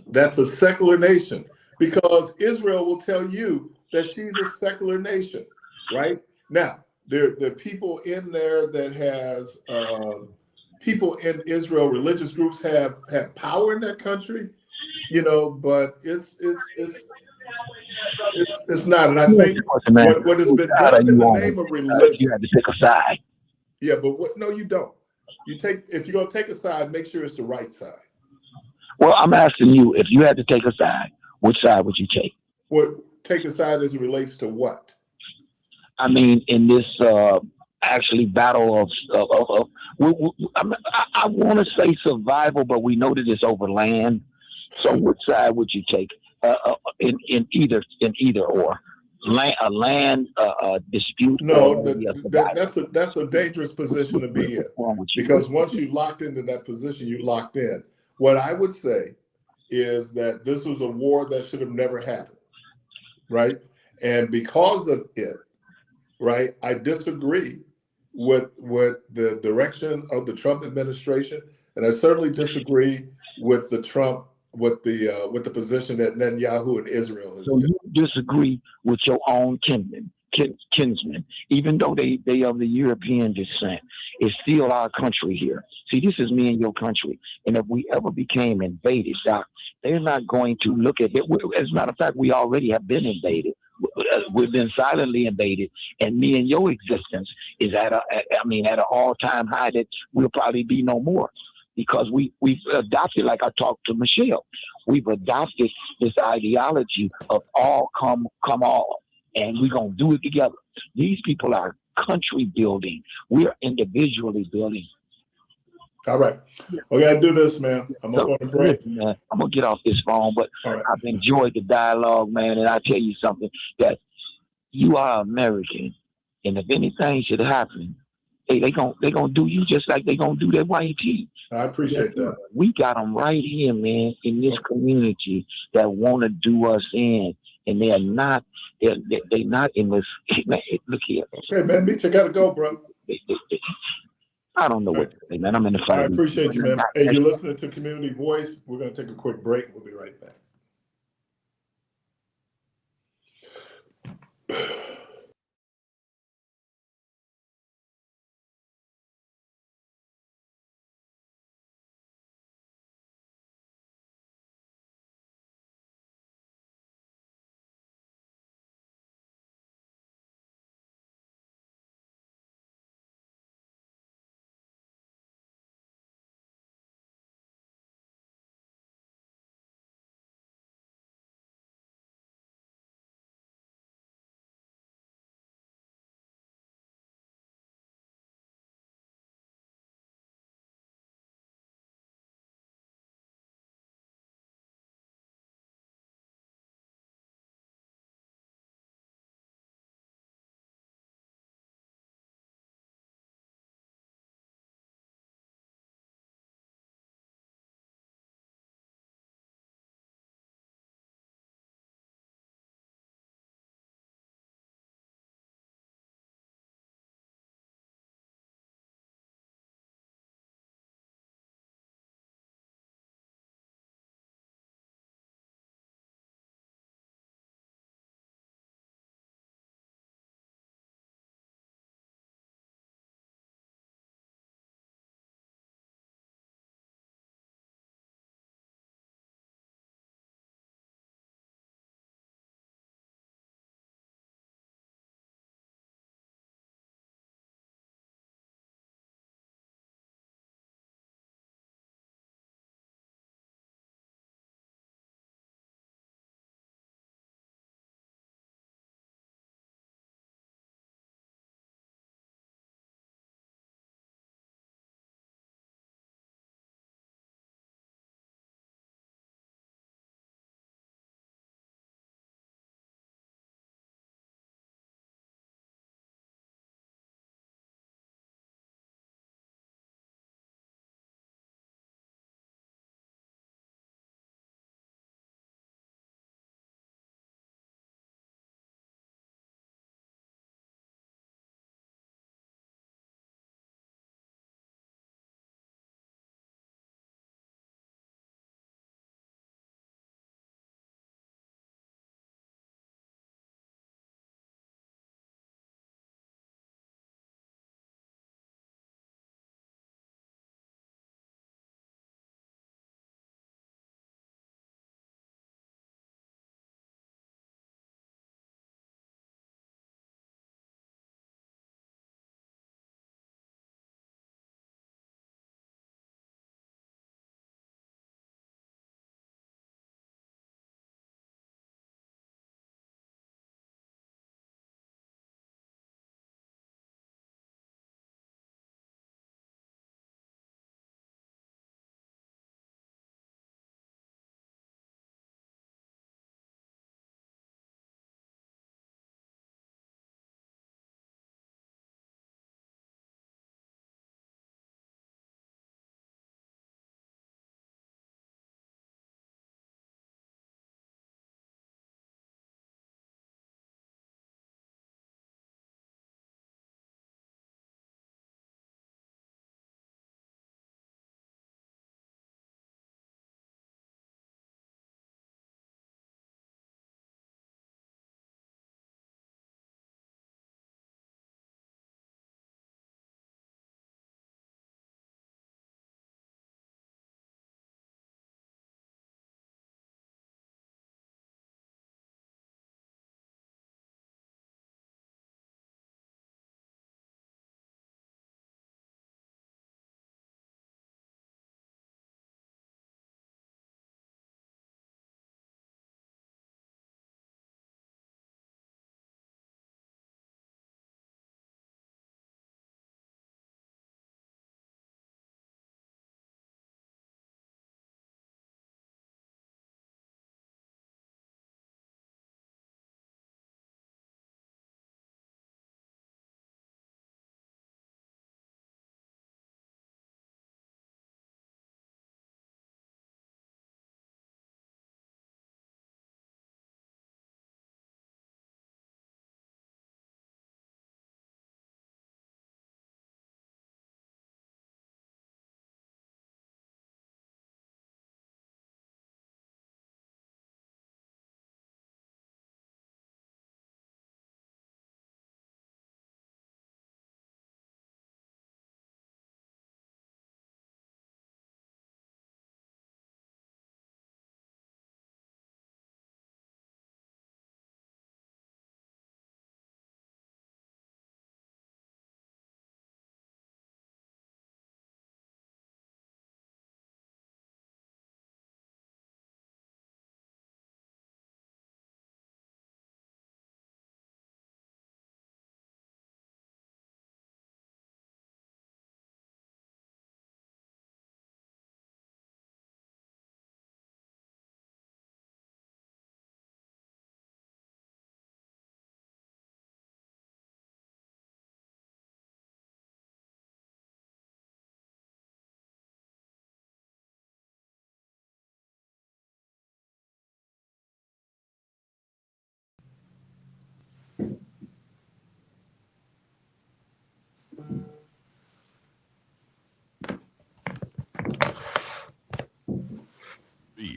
that's a secular nation, because Israel will tell you that she's a secular nation, right? Now, there are people in there that has people in Israel, religious groups have power in that country, you know, but it's not. And I think what has been done in the name of You religion. have to pick a side. Yeah, but what? No, you don't. You take if you're gonna take a side, make sure it's the right side. Well, I'm asking you, if you had to take a side, which side would you take? What take a side as it relates to what? I mean, in this actually battle of I want to say survival, but we know that it's over land. So, which side would you take in either or a land dispute No, or maybe a survival? that's a dangerous position to be in, Wrong with you? because once you locked into that position, you locked in. What I would say is that this was a war that should have never happened, right? And because of it, right, I disagree with the direction of the Trump administration, and I certainly disagree with the Trump with the position that Netanyahu and Israel has So taken. you disagree with your own kinsmen, even though they of the European descent. It's still our country here. See, this is me and your country. And if we ever became invaded, Doc, they're not going to look at it. As a matter of fact, we already have been invaded. We've been silently invaded, and me and your existence is at an all-time high that we'll probably be no more, because we've adopted, like I talked to Michelle, we've adopted this ideology of all come all, and we're gonna do it together. These people are country building. We're individually building. All right, we gotta do this, man. I'm up on the break. Listen, man, I'm gonna get off this phone, but All right. I've enjoyed the dialogue, man, and I tell you something, that you are American, and if anything should happen, hey, they gonna do you just like they gonna do that white team. I appreciate that. We got them right here, man, in this community that want to do us in, and they're not. They're not in this. Man, look here. Okay, man, Meech, I gotta go, bro. I don't know what to say, man. I'm in the fight. I appreciate you, man. Hey, you're listening to Community Voice. We're gonna take a quick break. We'll be right back.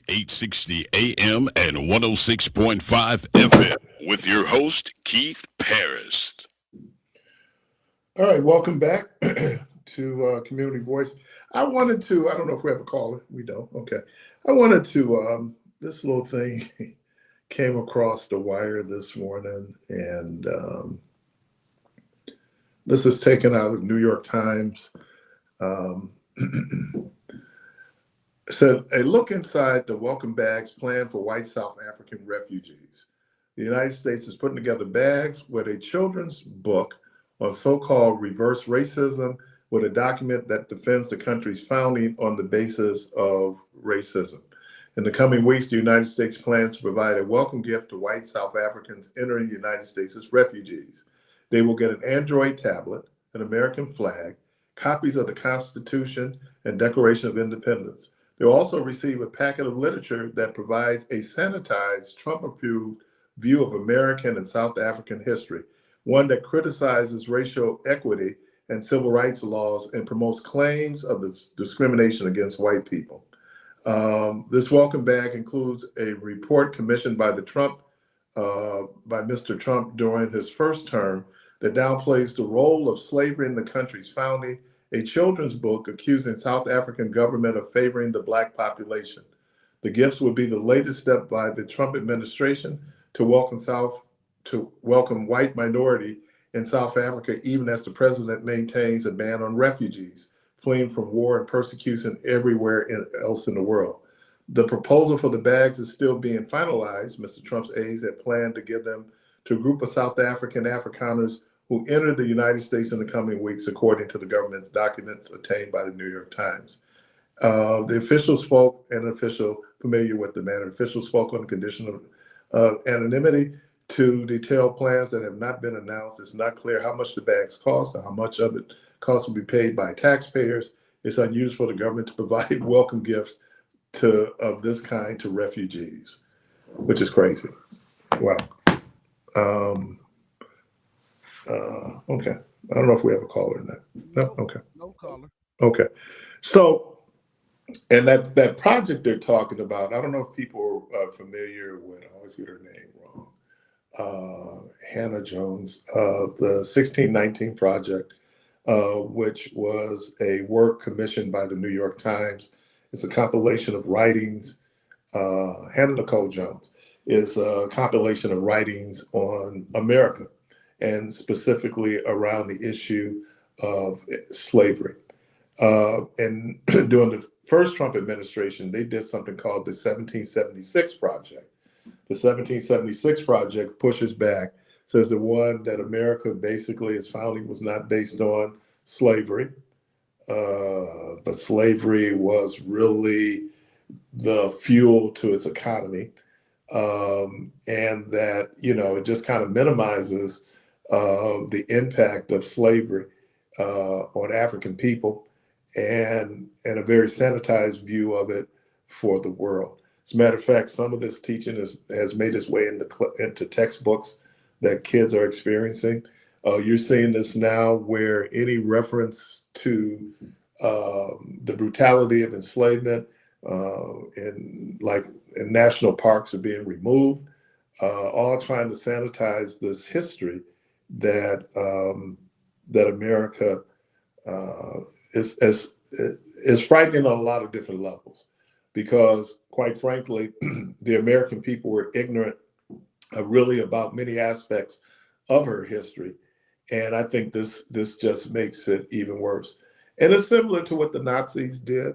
860 AM and 106.5 FM with your host, Keith Parris. All right, welcome back to Community Voice. I don't know if we have a caller. We don't. Okay. I wanted to, this little thing came across the wire this morning, and this is taken out of the New York Times. It said, a look inside the welcome bags planned for white South African refugees. The United States is putting together bags with a children's book on so-called reverse racism, with a document that defends the country's founding on the basis of racism. In the coming weeks, the United States plans to provide a welcome gift to white South Africans entering the United States as refugees. They will get an Android tablet, an American flag, copies of the Constitution and Declaration of Independence. They'll also receive a packet of literature that provides a sanitized, Trump-approved view of American and South African history, one that criticizes racial equity and civil rights laws and promotes claims of discrimination against white people. This welcome bag includes a report commissioned by Mr. Trump during his first term that downplays the role of slavery in the country's founding, a children's book accusing South African government of favoring the Black population. The gifts will be the latest step by the Trump administration to welcome white minority in South Africa, even as the president maintains a ban on refugees fleeing from war and persecution everywhere else in the world. The proposal for the bags is still being finalized. Mr. Trump's aides had planned to give them to a group of South African Afrikaners who entered the United States in the coming weeks, according to the government's documents obtained by the New York Times. The official spoke, an official familiar with the matter, official spoke on the condition of anonymity to detail plans that have not been announced. It's not clear how much the bags cost or how much of it cost will be paid by taxpayers. It's unusual for the government to provide welcome gifts of this kind to refugees, which is crazy. Wow. Okay. I don't know if we have a caller in that. No? Okay. No caller. Okay. So, and that project they're talking about, I don't know if people are familiar with, I always get her name wrong, Hannah Jones, the 1619 Project, which was a work commissioned by the New York Times. It's a compilation of writings. Hannah Nicole Jones is a compilation of writings on America, and specifically around the issue of slavery. And during the first Trump administration, they did something called the 1776 Project. The 1776 Project pushes back, says the one that America basically its founding was not based on slavery, but slavery was really the fuel to its economy, and that, it just kind of minimizes the impact of slavery on African people, and a very sanitized view of it for the world. As a matter of fact, some of this teaching has made its way into textbooks that kids are experiencing. You're seeing this now where any reference to the brutality of enslavement in national parks are being removed, all trying to sanitize this history that America is frightening on a lot of different levels, because quite frankly, the American people were ignorant really about many aspects of her history. And I think this just makes it even worse. And it's similar to what the Nazis did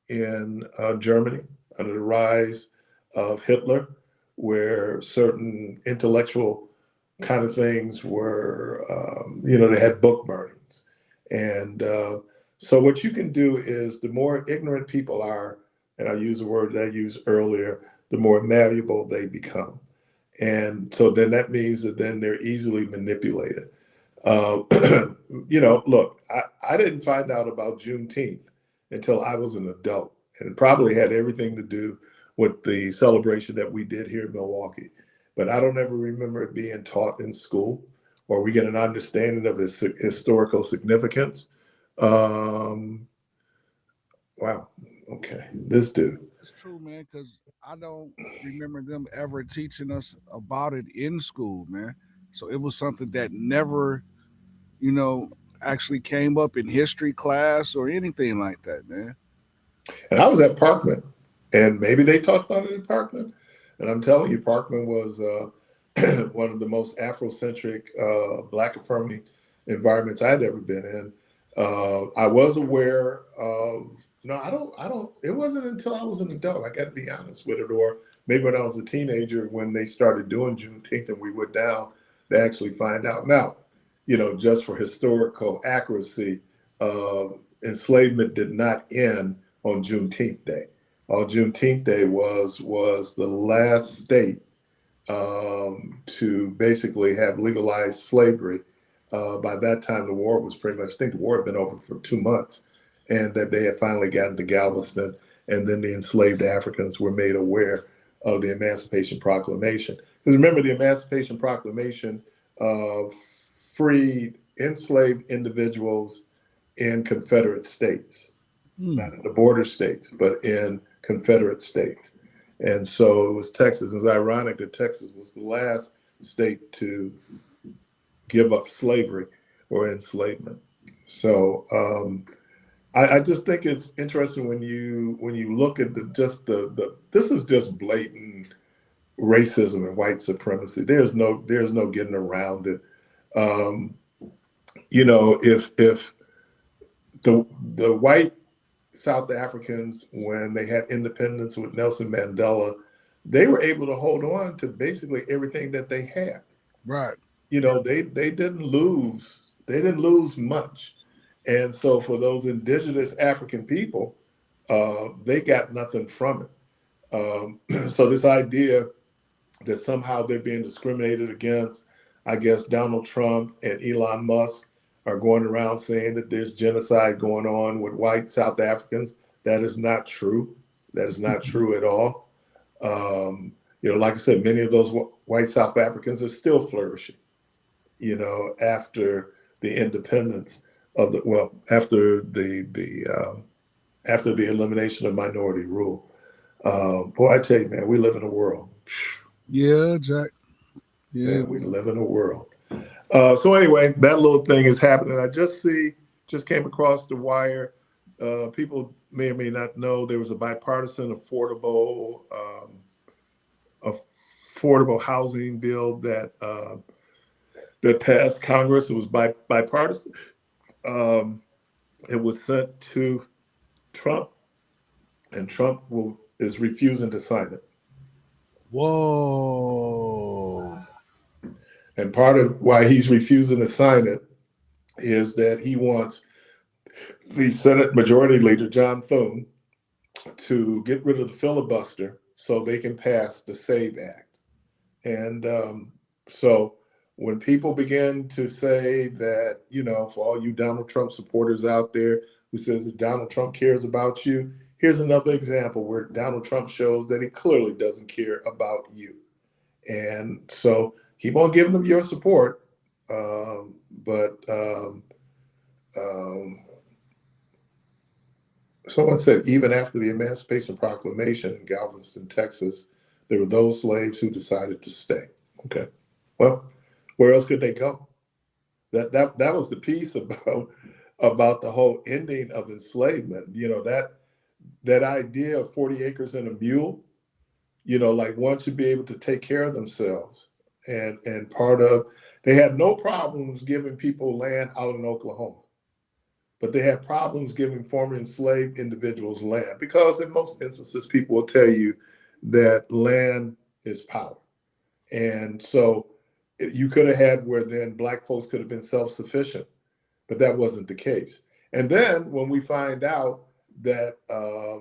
in Germany under the rise of Hitler, where certain intellectual kind of things were, they had book burnings. And so what you can do is, the more ignorant people are, and I use a word that I used earlier, the more malleable they become. And so then that means that then they're easily manipulated. Look, I didn't find out about Juneteenth until I was an adult, and it probably had everything to do with the celebration that we did here in Milwaukee. But I don't ever remember it being taught in school, or we get an understanding of its historical significance. Wow. Okay. This dude. That's true, man, because I don't remember them ever teaching us about it in school, man. So it was something that never, you know, actually came up in history class or anything like that, man. And I was at Parkman, and maybe they talked about it at Parkman. And I'm telling you, Parkman was one of the most Afrocentric, Black affirming environments I'd ever been in. I was aware of, it wasn't until I was an adult, I got to be honest with it, or maybe when I was a teenager when they started doing Juneteenth and we went down to actually find out. Now, just for historical accuracy, enslavement did not end on Juneteenth Day. On Juneteenth Day was the last state to basically have legalized slavery. By that time, the war was pretty much, I think the war had been over for 2 months, and that they had finally gotten to Galveston, and then the enslaved Africans were made aware of the Emancipation Proclamation. Because remember, the Emancipation Proclamation freed enslaved individuals in Confederate states, not in the border states, but in Confederate states. And so it was Texas. It's ironic that Texas was the last state to give up slavery or enslavement. So I just think it's interesting when you look at this is just blatant racism and white supremacy. There's no getting around it. If the white South Africans, when they had independence with Nelson Mandela, they were able to hold on to basically everything that they had. Right. They didn't lose much. And so for those indigenous African people, they got nothing from it. So this idea that somehow they're being discriminated against, I guess Donald Trump and Elon Musk are going around saying that there's genocide going on with white South Africans. That is not true. That is not true at all. Like I said, many of those white South Africans are still flourishing, after the independence of after the elimination of minority rule. Boy, I tell you, man, we live in a world. Yeah, Jack. Yeah, man, we live in a world. So anyway, that little thing is happening. I just came across the wire. People may or may not know there was a bipartisan affordable housing bill that passed Congress. It was bipartisan. It was sent to Trump, and Trump is refusing to sign it. Whoa. And part of why he's refusing to sign it is that he wants the Senate Majority Leader, John Thune, to get rid of the filibuster so they can pass the SAVE Act. And so when people begin to say that, for all you Donald Trump supporters out there who says that Donald Trump cares about you, here's another example where Donald Trump shows that he clearly doesn't care about you. And so keep on giving them your support. Someone said even after the Emancipation Proclamation in Galveston, Texas, there were those slaves who decided to stay. Okay. Well, where else could they go? That was the piece about the whole ending of enslavement. That idea of 40 acres and a mule, like one should be able to take care of themselves. And they had no problems giving people land out in Oklahoma, but they had problems giving former enslaved individuals land, because in most instances, people will tell you that land is power. And so you could have had where then Black folks could have been self-sufficient, but that wasn't the case. And then when we find out that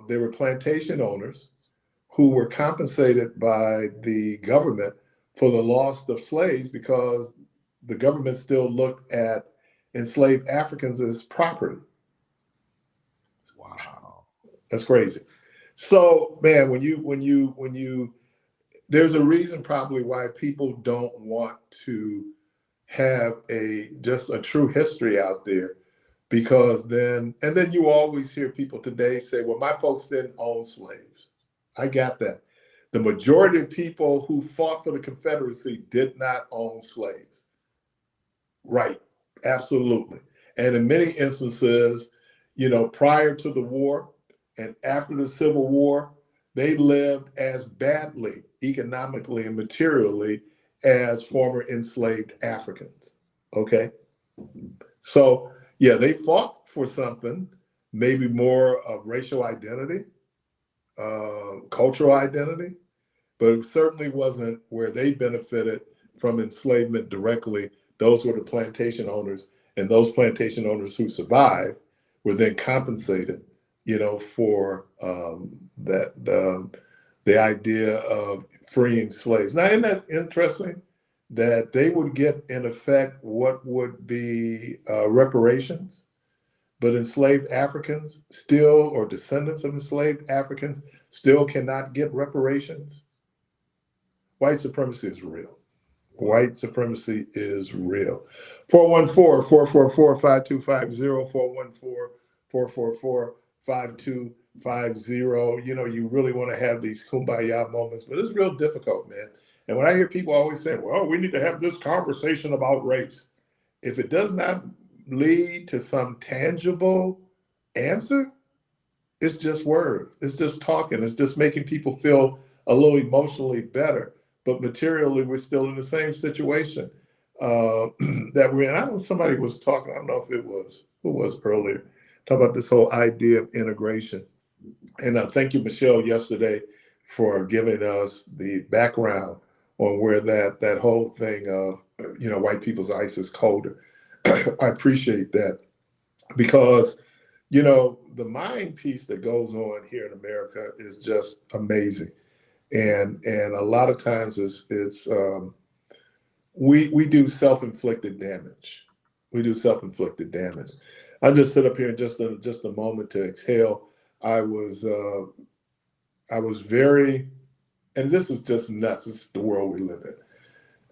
there were plantation owners who were compensated by the government for the loss of slaves, because the government still looked at enslaved Africans as property. Wow. That's crazy. So, man, when you there's a reason probably why people don't want to have just a true history out there, because then you always hear people today say, well, my folks didn't own slaves. I got that. The majority of people who fought for the Confederacy did not own slaves. Right, absolutely. And in many instances, prior to the war and after the Civil War, they lived as badly economically and materially as former enslaved Africans. Okay? So, yeah, they fought for something, maybe more of racial identity, cultural identity, but it certainly wasn't where they benefited from enslavement directly. Those were the plantation owners, and those plantation owners who survived were then compensated, for the idea of freeing slaves. Now, isn't that interesting that they would get, in effect, what would be reparations, but enslaved Africans still, or descendants of enslaved Africans, still cannot get reparations? White supremacy is real. White supremacy is real. 414-444-5250, 444-444-5250. You really want to have these kumbaya moments, but it's real difficult, man. And when I hear people always say, well, we need to have this conversation about race, if it does not lead to some tangible answer, it's just words. It's just talking. It's just making people feel a little emotionally better. But materially, we're still in the same situation that we're in. I know somebody was talking, I don't know if it was, who was earlier, talking about this whole idea of integration. And thank you, Michelle, yesterday for giving us the background on where that whole thing of, white people's ice is colder. I appreciate that because, the mind piece that goes on here in America is just amazing. And a lot of times it's we do self-inflicted damage. We do self-inflicted damage. I just sit up here and just a moment to exhale. I was very, and this is just nuts. This is the world we live in.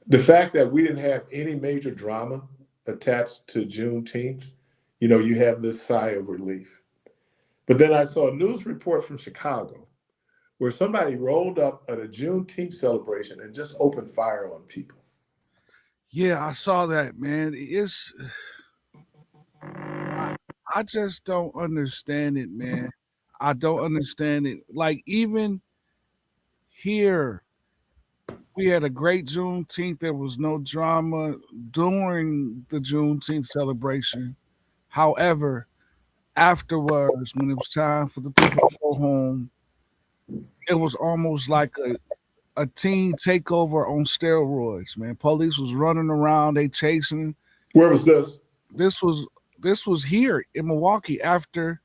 The fact that we didn't have any major drama attached to Juneteenth, you have this sigh of relief. But then I saw a news report from Chicago where somebody rolled up at a Juneteenth celebration and just opened fire on people. Yeah, I saw that, man. I just don't understand it, man. I don't understand it. Like, even here, we had a great Juneteenth. There was no drama during the Juneteenth celebration. However, afterwards, when it was time for the people to go home, it was almost like a teen takeover on steroids, man. Police was running around, they chasing. Where was this? This was here in Milwaukee after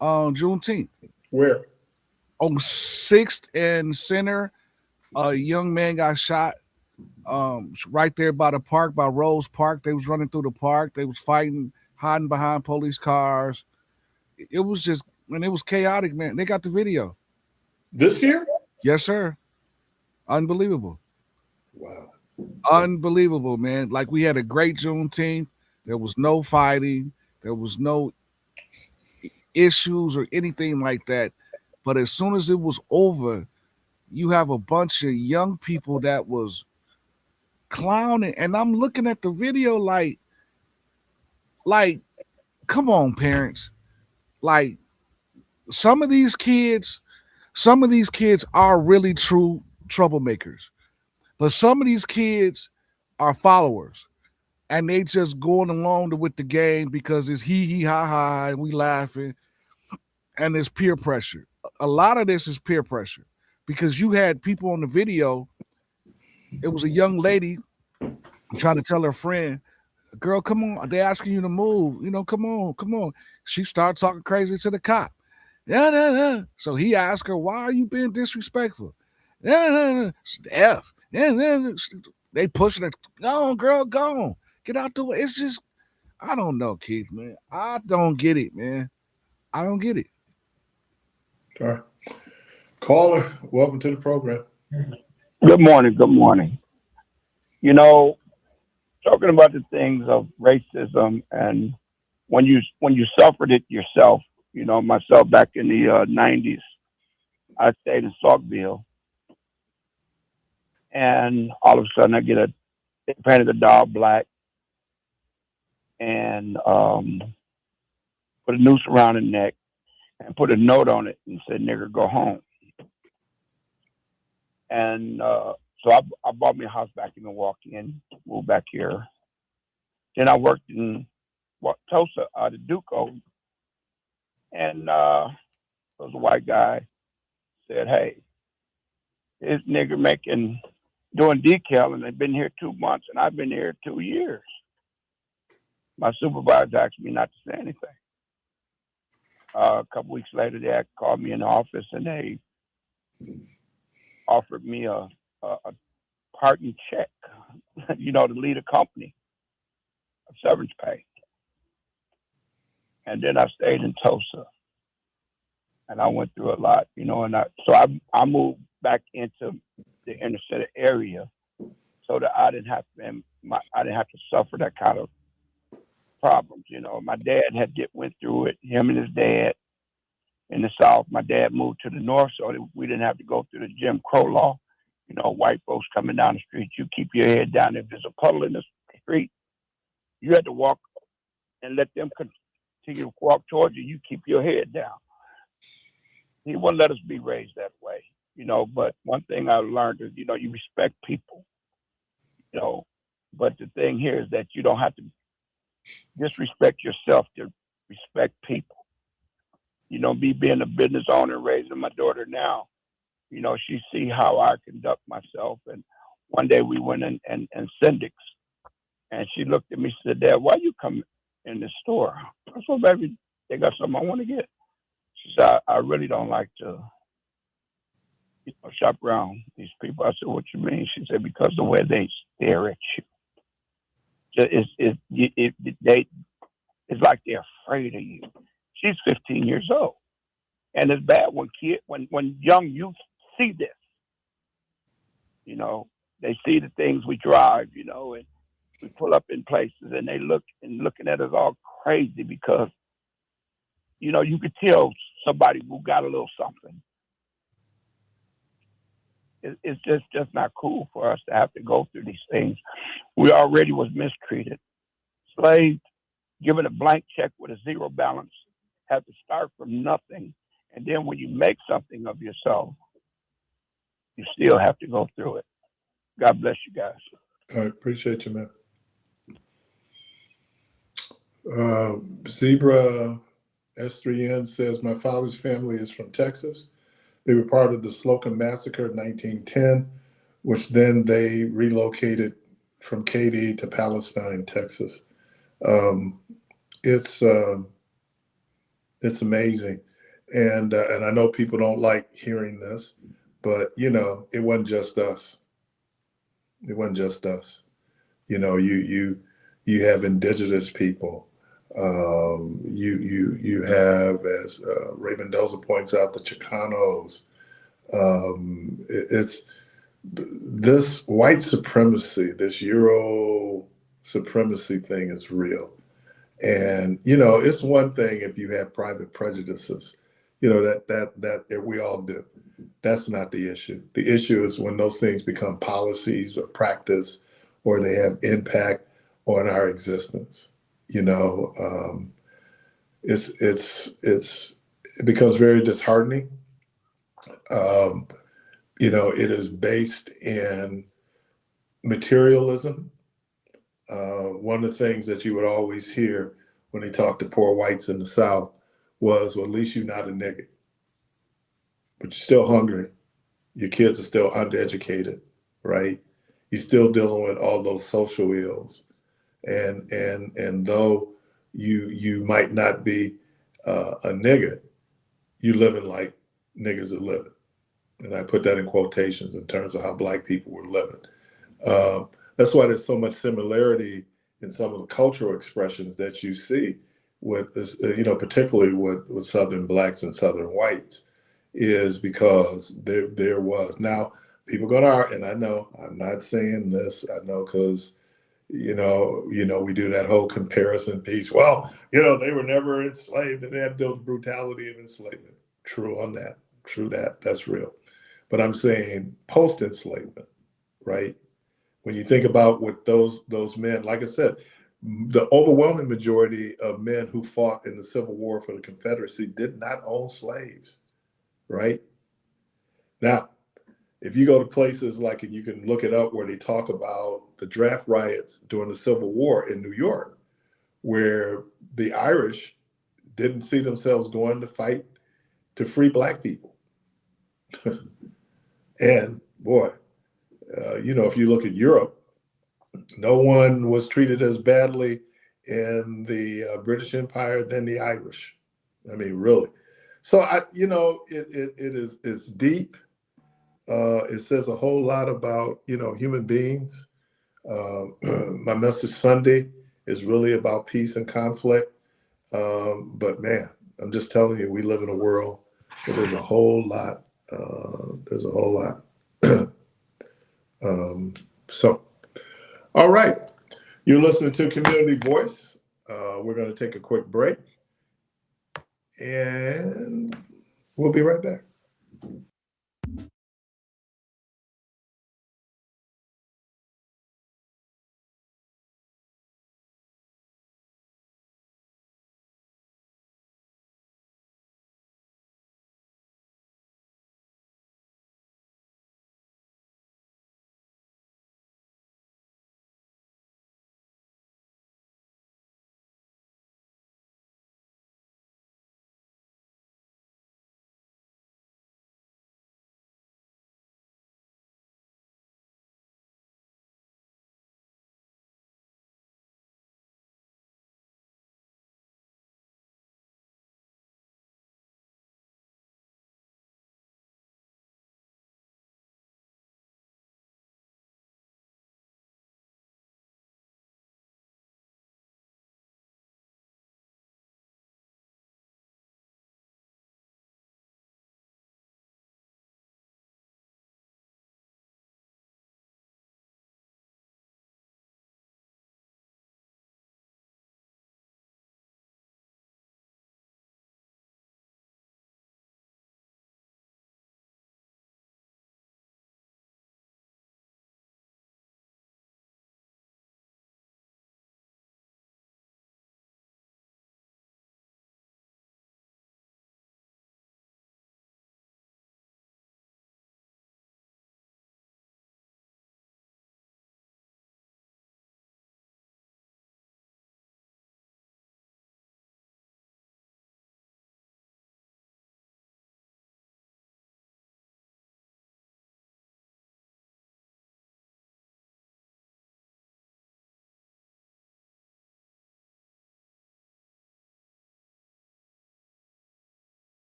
Juneteenth. Where? On 6th and Center, a young man got shot right there by the park, by Rose Park. They was running through the park. They was fighting, hiding behind police cars. It was just, man, it was chaotic, man. They got the video. This year? Yes, sir. Unbelievable. Wow. Unbelievable, man. Like, we had a great Juneteenth. There was no fighting. There was no issues or anything like that. But as soon as it was over, you have a bunch of young people that was clowning. And I'm looking at the video like, come on, parents. Like, some of these kids are really true troublemakers. But some of these kids are followers. And they just going along with the game because it's hee ha ha and we laughing. And it's peer pressure. A lot of this is peer pressure because you had people on the video. It was a young lady trying to tell her friend, girl, come on. They're asking you to move. Come on. She started talking crazy to the cop. Yeah. So he asked her, why are you being disrespectful? Yeah. F. Yeah. They pushing her. No, girl, go on. Get out the way. It's just, I don't know, Keith, man. I don't get it, man. I don't get it. All right. Caller, welcome to the program. Good morning. Talking about the things of racism, and when you suffered it yourself, myself back in the 90s, I stayed in Saltville, and all of a sudden they painted the dog black and put a noose around the neck and put a note on it and said, "Nigger, go home." And so I bought me a house back in Milwaukee and moved back here. Then I worked in Tulsa, the Duco, and there was a white guy said, "Hey, this nigger doing decal, and they've been here 2 months, and I've been here 2 years." My supervisor asked me not to say anything. A couple weeks later, they called me in the office, and they offered me a parting check, to lead a company, a severance pay. And then I stayed in Tulsa, and I went through a lot, and I moved back into the inner city area so that I didn't have to suffer that kind of problems. My dad went through it. Him and his dad in the South. My dad moved to the North, so we didn't have to go through the Jim Crow law. White folks coming down the street, you keep your head down. If there's a puddle in the street, you had to walk and let them continue to walk towards you. You keep your head down. He wouldn't let us be raised that way, But one thing I learned is, you respect people, But the thing here is that you don't have to disrespect yourself to respect people. Me being a business owner, raising my daughter now, she see how I conduct myself. And one day we went in and Syndics, and she looked at me and said, "Dad, why you come in the store?" I said, "Baby, they got something I want to get." She said, I really don't like to shop around these people. I said, "What you mean?" She said, "Because the way they stare at you. It's like they're afraid of you." She's 15 years old. And it's bad when young youth see this. They see the things we drive, and we pull up in places and they looking at us all crazy because, you could tell somebody who got a little something. It's just not cool for us to have to go through these things. We already was mistreated. Slaves, given a blank check with a zero balance, have to start from nothing. And then when you make something of yourself, you still have to go through it. God bless you guys. I appreciate you, man. Zebra S3N says, "My father's family is from Texas. They were part of the Slocum Massacre in 1910, which then they relocated from Katy to Palestine, Texas." It's amazing. And I know people don't like hearing this, but, it wasn't just us. It wasn't just us. You have indigenous people. You have, as Ray Mendoza points out, the Chicanos. It's this white supremacy, this Euro supremacy thing is real. And, it's one thing if you have private prejudices, that we all do. That's not the issue. The issue is when those things become policies or practice, or they have impact on our existence. It becomes very disheartening. It is based in materialism. One of the things that you would always hear when they talk to poor whites in the South was, "Well, at least you're not a nigger, but you're still hungry. Your kids are still undereducated, right? You're still dealing with all those social ills, and though you might not be a nigger, you living like niggas are living." And I put that in quotations in terms of how Black people were living. That's why there's so much similarity in some of the cultural expressions that you see with this, particularly with Southern Blacks and Southern whites, is because there was. Now, people going to, and I know, I'm not saying this, I know, because, we do that whole comparison piece. Well, they were never enslaved and they had the brutality of enslavement. True on that. True that. That's real. But I'm saying post enslavement, right? When you think about what those men, like I said, the overwhelming majority of men who fought in the Civil War for the Confederacy did not own slaves, right? Now, if you go to places like, and you can look it up, where they talk about the draft riots during the Civil War in New York, where the Irish didn't see themselves going to fight to free black people. And boy, if you look at Europe, no one was treated as badly in the British Empire than the Irish. I mean, really. So it's deep. It says a whole lot about human beings. My message Sunday is really about peace and conflict. But man, I'm just telling you, we live in a world where there's a whole lot. There's a whole lot. So, all right. You're listening to Community Voice. We're going to take a quick break, and we'll be right back.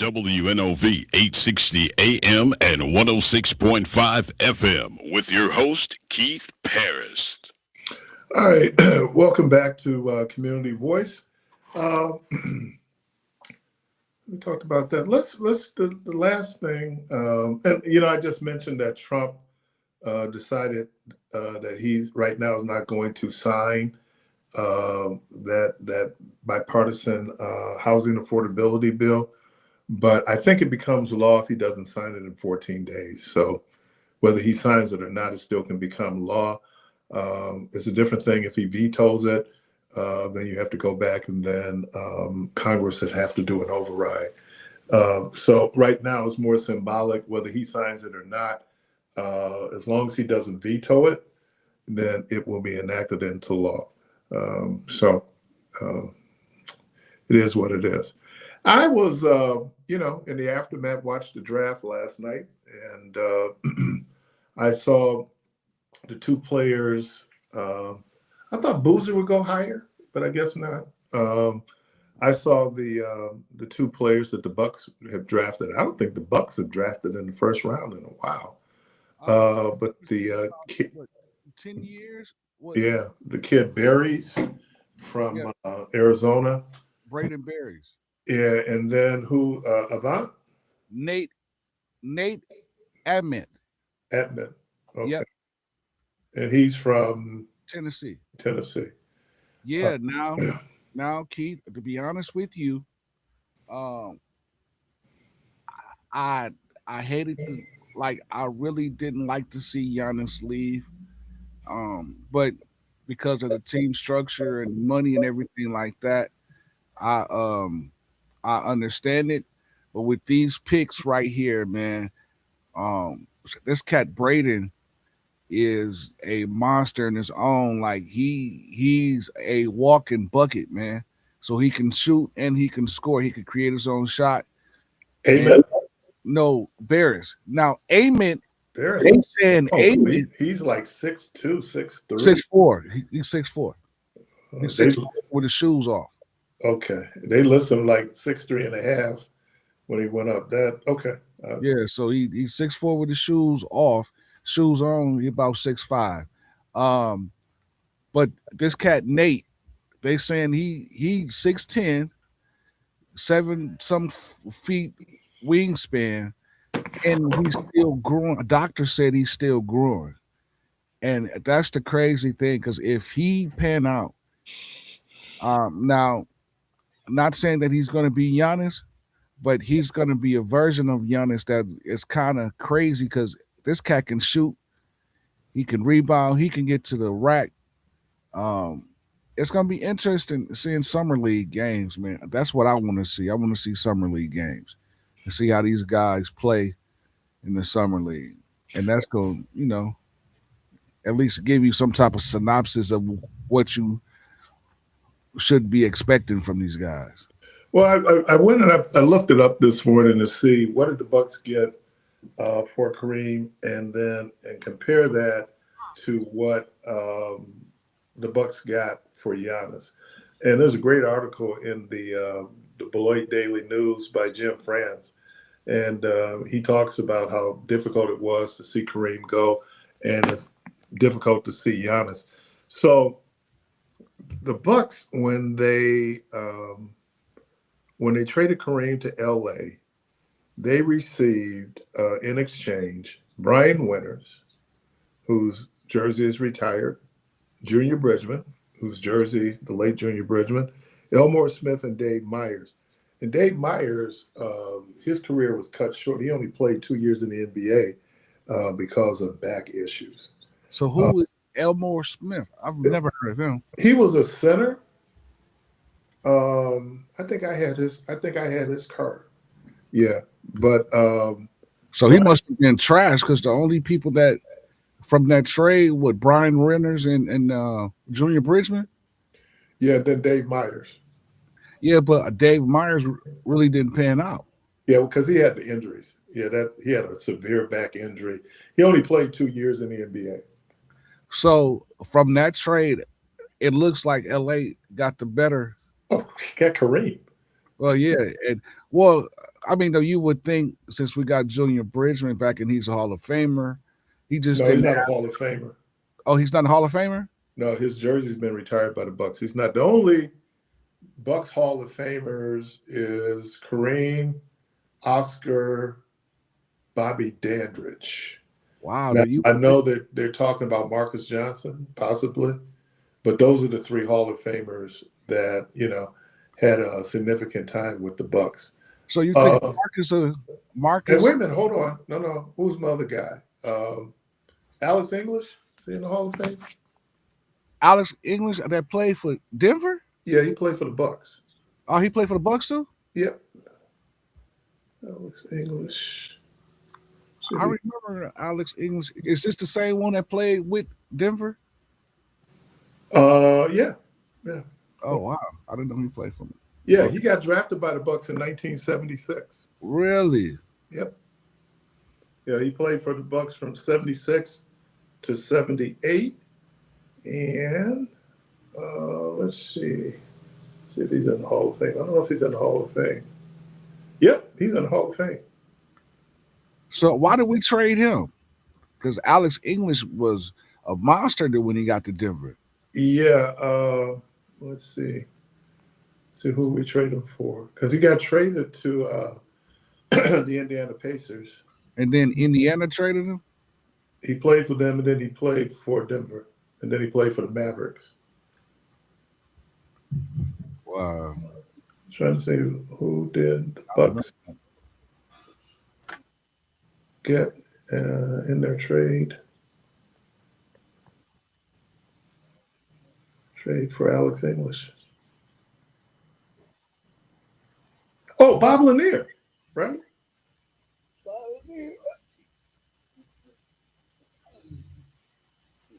WNOV 860 AM and 106.5 FM with your host, Keith Parris. All right, welcome back to Community Voice. We talked about that. Let's the last thing, and I just mentioned that Trump decided that he's right now is not going to sign that bipartisan housing affordability bill, but I think it becomes law if he doesn't sign it in 14 days. So whether he signs it or not, it still can become law. It's a different thing if he vetoes it. Then you have to go back and then Congress would have to do an override. So right now it's more symbolic whether he signs it or not. As long as he doesn't veto it, then it will be enacted into law. It is what it is. I was, in the aftermath, watched the draft last night, and I saw the two players. I thought Boozer would go higher, but I guess not. I saw the two players that the Bucks have drafted. I don't think the Bucks have drafted in the first round in a while. But the kid, 10 years. What? Yeah, the kid Parris from Arizona. Braden Berries. Yeah, and then who? Avant? Nate Admit. Okay. Yep. And he's from Tennessee. Yeah. Now, Keith, to be honest with you, I hated I really didn't like to see Giannis leave. But because of the team structure and money and everything like that, I understand it. But with these picks right here, man, this cat Braden is a monster in his own. Like he's a walking bucket, man. So he can shoot and he can score. He can create his own shot. Amen. No, Parris. Now, Amen. Parris. They saying Amen. He's like 6'2", 6'3". 6'4". He's 6'4". He's 6'4" with his shoes off. Okay. They listed like 6'3" and a half when he went up. Yeah, so he's 6'4" with his shoes off. Shoes on, he about 6'5". But this cat Nate, they saying he's 6'10", 7 some feet wingspan, and he's still growing. A doctor said he's still growing. And that's the crazy thing, because if he pan out, now, I'm not saying that he's going to be Giannis, but he's going to be a version of Giannis that is kind of crazy, because this cat can shoot, he can rebound, he can get to the rack. It's going to be interesting seeing summer league games, man. That's what I want to see. I want to see summer league games and see how these guys play in the summer league. And that's going to, at least give you some type of synopsis of what you should be expecting from these guys. Well, I went and I looked it up this morning to see what did the Bucks get for Kareem, and compare that to what the Bucks got for Giannis. And there's a great article in the Beloit Daily News by Jim France, and he talks about how difficult it was to see Kareem go, and it's difficult to see Giannis. So the Bucks, when they traded Kareem to LA, they received in exchange Brian Winters, whose jersey is retired, Junior Bridgman, whose jersey, the late Junior Bridgman, Elmore Smith, and Dave Myers. And Dave Myers, his career was cut short. He only played 2 years in the NBA because of back issues. So who is Elmore Smith? I've never heard of him. He was a center. I think I had his card. Yeah, but so he must have been trash, because the only people that from that trade with Brian Winters and Junior Bridgman. Yeah, then Dave Myers. Yeah, but Dave Myers really didn't pan out. Yeah, because he had the injuries. Yeah, he had a severe back injury. He only played 2 years in the NBA. So from that trade, it looks like LA got the better. Oh, he got Kareem. Well, yeah, I mean, though, you would think since we got Junior Bridgman back and he's a Hall of Famer, he just No, didn't. he's not a Hall of Famer. Oh, he's not a Hall of Famer? No, his jersey's been retired by the Bucks. He's not. The only Bucks Hall of Famers is Kareem, Oscar, Bobby Dandridge. Wow. Now, I know that they're talking about Marcus Johnson, possibly, but those are the three Hall of Famers that, had a significant time with the Bucks. So you think Marcus? And wait a minute, hold on. No. Who's my other guy? Alex English? Is he in the Hall of Fame? Alex English that played for Denver? Yeah, he played for the Bucks. Oh, he played for the Bucks too? Yep. Alex English. I remember Alex English. Is this the same one that played with Denver? Yeah. Oh wow, I didn't know he played for me. Yeah, he got drafted by the Bucks in 1976. Really? Yep. Yeah, he played for the Bucks from 76 to 78. And let's see if he's in the Hall of Fame. I don't know if he's in the Hall of Fame. Yep, he's in the Hall of Fame. So why did we trade him? Because Alex English was a monster when he got to Denver. Yeah, let's see. See who we traded him for. Because he got traded to the Indiana Pacers. And then Indiana traded him? He played for them, and then he played for Denver. And then he played for the Mavericks. Wow. Trying to see who did the Bucks get in their trade. Trade for Alex English. Oh, Bob Lanier, right?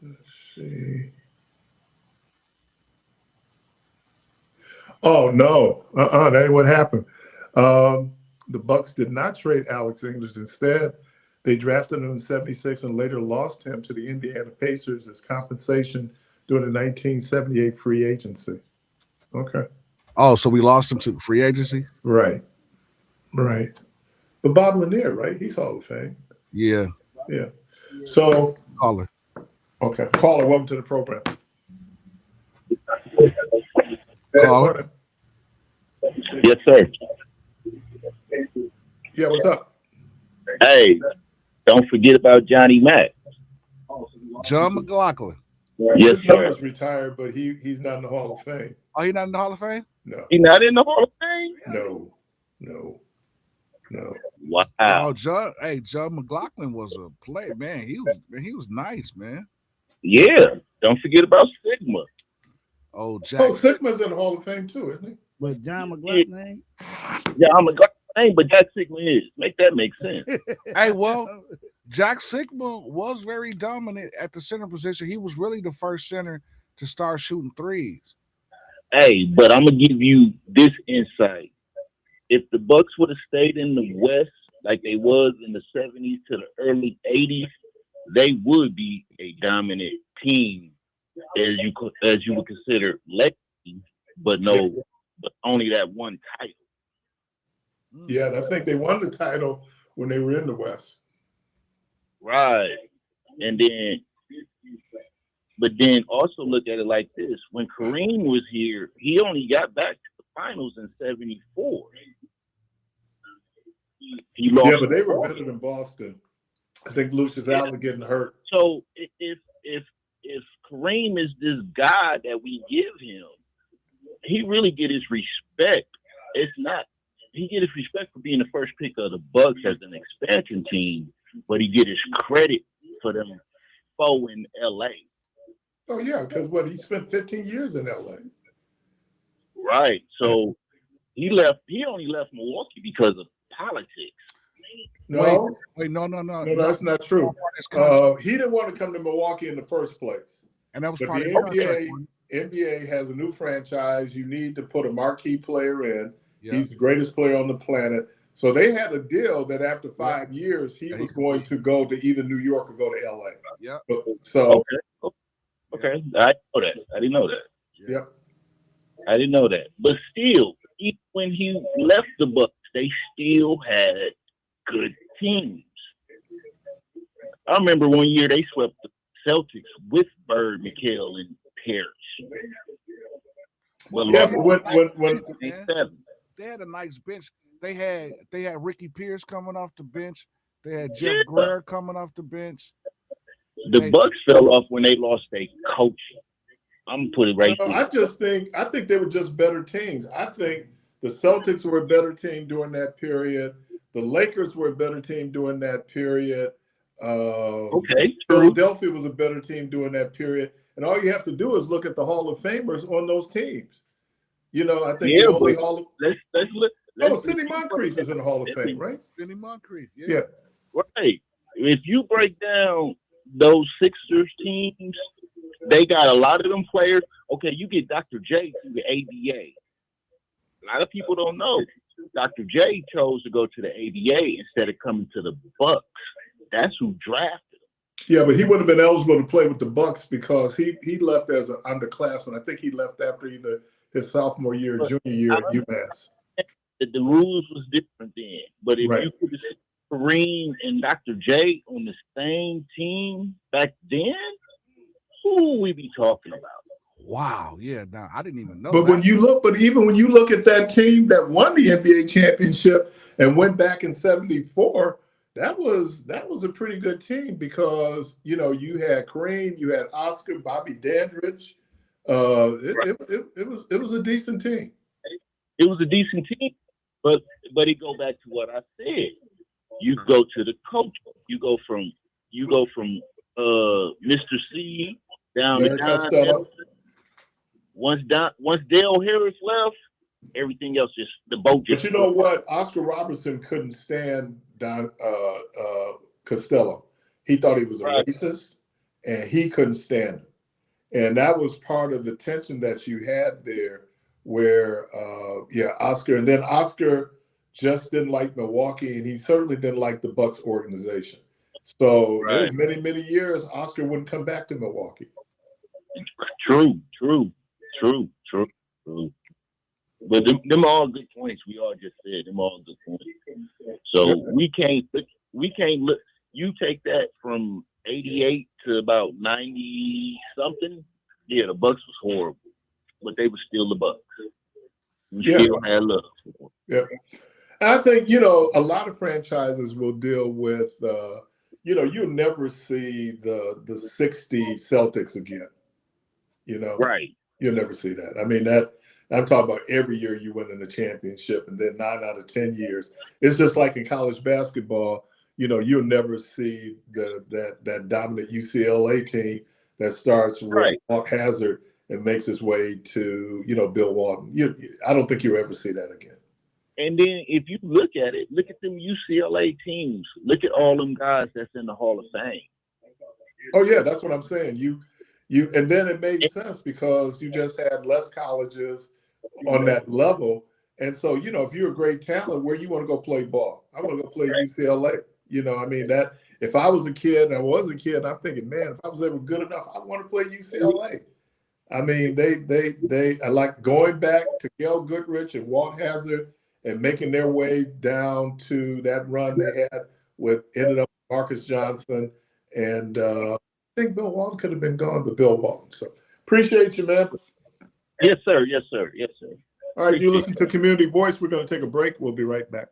Let's see. Oh no, that ain't what happened. The Bucks did not trade Alex English. Instead, they drafted him in '76 and later lost him to the Indiana Pacers as compensation during the 1978 free agency. Okay. Oh, so we lost him to free agency? Right. But Bob Lanier, right? He's Hall of Fame. Yeah. Yeah. So caller. Okay. Caller, welcome to the program. Caller. Yes, sir. Yeah, what's up? Hey, don't forget about Johnny Mack. John McLaughlin. Yes, His sir. number's retired, but he's not in the Hall of Fame. Oh, he's not in the Hall of Fame? No. He's not in the Hall of Fame? No. Wow. Oh, John McLaughlin was a player, man. He was nice, man. Yeah. Don't forget about Sigma. Oh, Sigma's in the Hall of Fame too, isn't he? But John McLaughlin? Yeah, I'm a name, but Jack Sigma is. Make that make sense. Hey, well, Jack Sigma was very dominant at the center position. He was really the first center to start shooting threes. Hey, but I'm gonna give you this insight. If the Bucks would have stayed in the West like they was in the 70s to the early 80s, they would be a dominant team, as you would consider legacy, but only that one title. Yeah, and I think they won the title when they were in the West. Right. But then also look at it like this. When Kareem was here, he only got back to the finals in 74. He lost. Yeah, but they were better than Boston. I think Lucius Allen getting hurt. So if Kareem is this guy that we give him, he really get his respect. He get his respect for being the first pick of the Bucks as an expansion team, but he get his credit for them four in LA. Oh yeah, because he spent 15 years in LA. Right. So he only left Milwaukee because of politics. No. Wait, no. No, that's not true. He didn't want to come to Milwaukee in the first place. And that was but part the of the NBA has a new franchise. You need to put a marquee player in. Yeah. He's the greatest player on the planet. So they had a deal that after 5 years, he was going to go to either New York or go to LA. Yeah. Okay. I didn't know that. Yep. I didn't know that. But still, even when he left the Bucks they still had good teams. I remember one year they swept the Celtics with Bird, McHale, and Parris. Well, Yeah, but when they had a nice bench. They had Ricky Pierce coming off the bench. They had Jeff Yeah. Greer coming off the bench. The Bucks fell off when they lost their coach. I'm gonna put it right there. I think they were just better teams. I think the Celtics were a better team during that period. The Lakers were a better team during that period. Okay, true. Philadelphia was a better team during that period. And all you have to do is look at the Hall of Famers on those teams. You know, I think the only Hall of let's look. Sidney Moncrief is in the Hall of Fame, right? Sidney Moncrief, Yeah. Right. If you break down those Sixers teams, they got a lot of them players. Okay, you get Dr. J through the ABA. A lot of people don't know. Dr. J chose to go to the ABA instead of coming to the Bucks. That's who drafted him. Yeah, but he wouldn't have been eligible to play with the Bucks because he left as an underclassman. I think he left after either his sophomore year or junior year at UMass. The rules was different then. But if you could have seen Kareem and Dr. J on the same team back then, who would we be talking about? Wow, yeah. Now I didn't even know. But even when you look at that team that won the NBA championship and went back in '74, that was a pretty good team because you had Kareem, you had Oscar, Bobby Dandridge. It was a decent team. It was a decent team, but it go back to what I said. You go to the coach. You go from Mr. C down to Don. Once Dale Harris left, everything else just the boat just. But you know what? Oscar Robertson couldn't stand Don Costello. He thought he was a racist, and he couldn't stand him. And that was part of the tension that you had there, where Oscar, and then Oscar just didn't like Milwaukee, and he certainly didn't like the Bucks organization. So there was many years Oscar wouldn't come back to Milwaukee. True. But them all good points. We all just said them all good points. So we can't look. You take that from 88 to about 90 something. Yeah, the Bucks was horrible, but they were still the Bucks. We still had love for them. Yeah, and I think a lot of franchises will deal with. You'll never see the '60 Celtics again. Right. You'll never see that. I mean, that I'm talking about every year you win in the championship, and then 9 out of 10 years. It's just like in college basketball. You'll never see that dominant UCLA team that starts with Mark Hazard and makes its way to Bill Walton. I don't think you'll ever see that again. And then if you look at it, look at them UCLA teams. Look at all them guys that's in the Hall of Fame. Oh yeah, that's what I'm saying. And then it made sense because you just had less colleges on that level. And so, if you're a great talent, where you want to go play ball? I want to go play UCLA. That if I was a kid and I was a kid, I'm thinking, man, if I was ever good enough, I want to play UCLA. I mean, they I like going back to Gail Goodrich and Walt Hazzard and making their way down to that run they had ended up with Marcus Johnson. And I think Bill Walton could have been gone, but Bill Walton. So appreciate you, man. Yes, sir. All right, you listen to Community Voice. We're going to take a break. We'll be right back.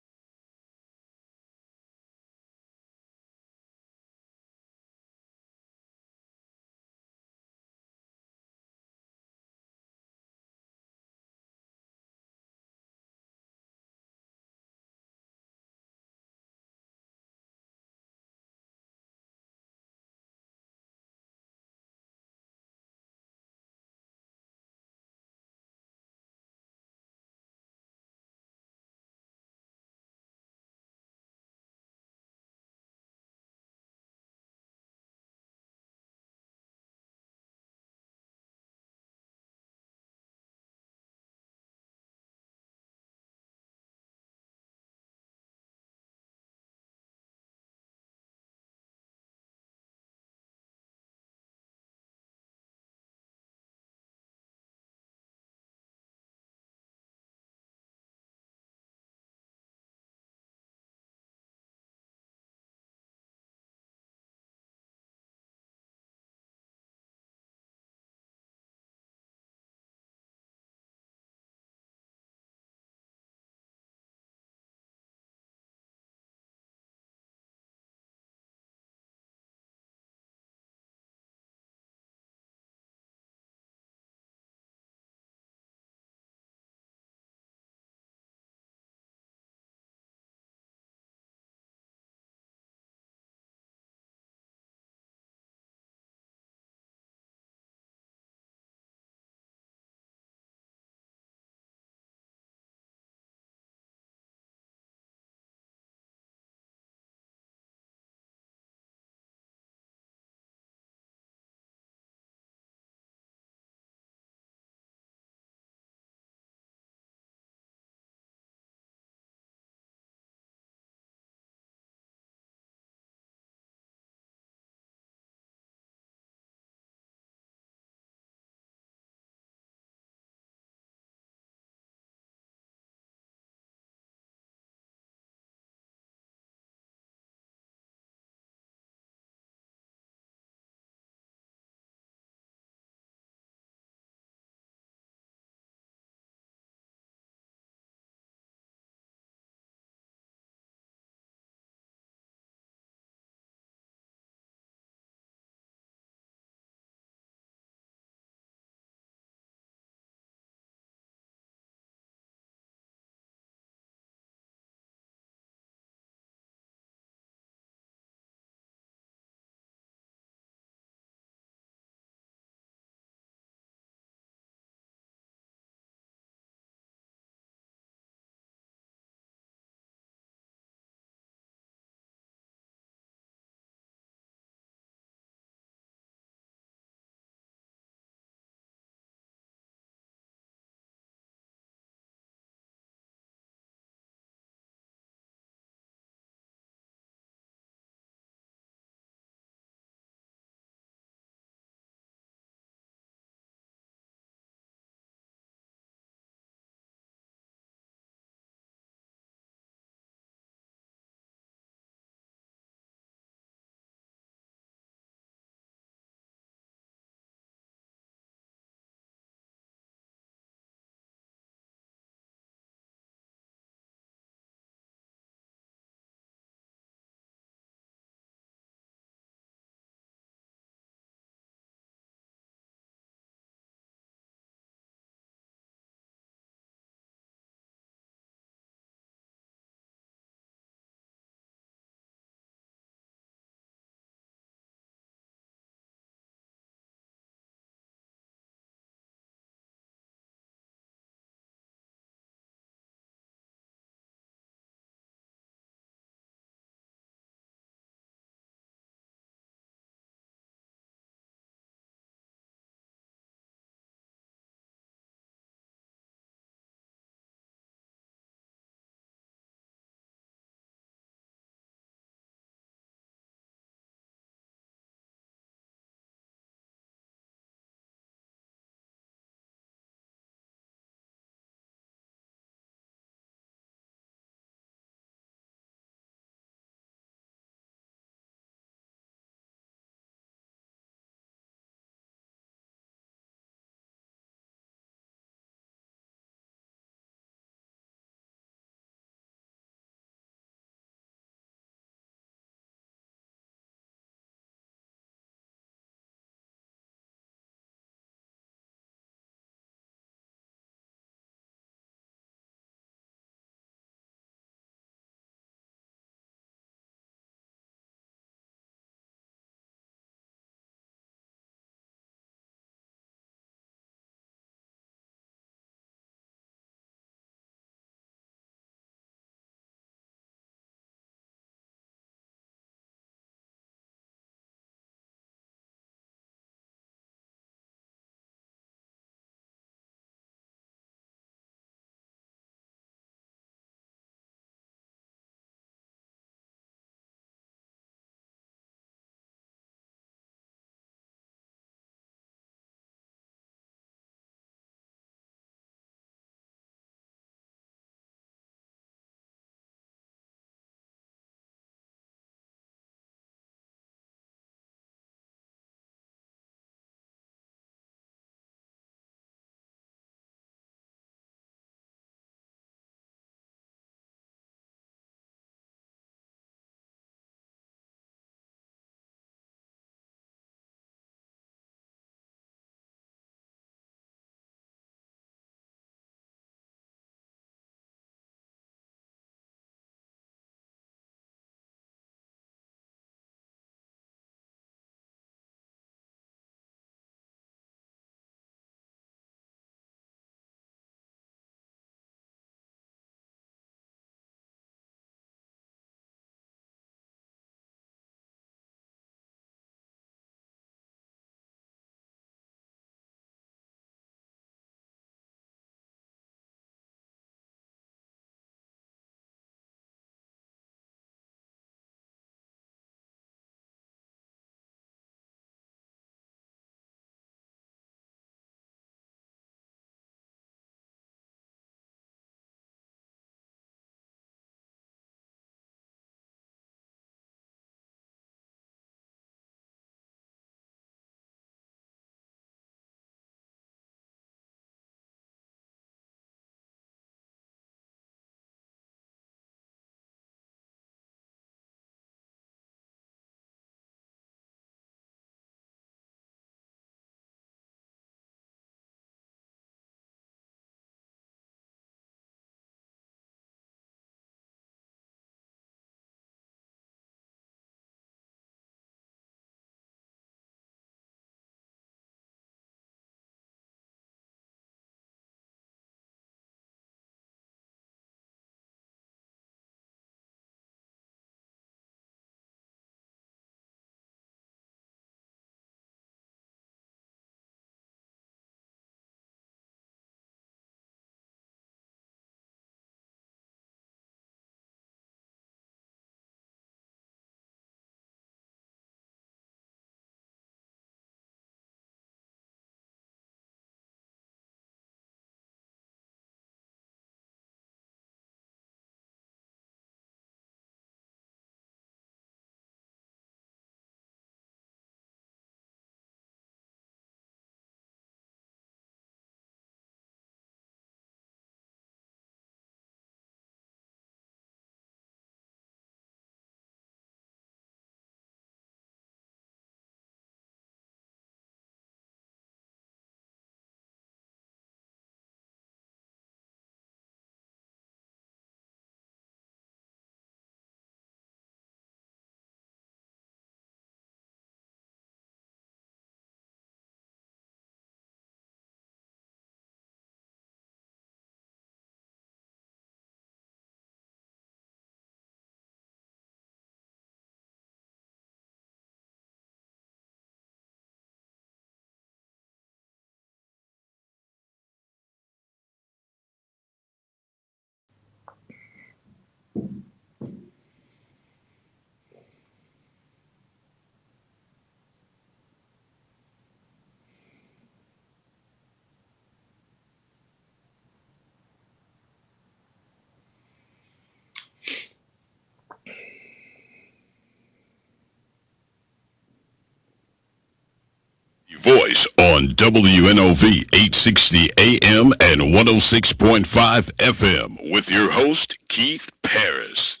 on WNOV 860 AM and 106.5 FM with your host, Keith Parris.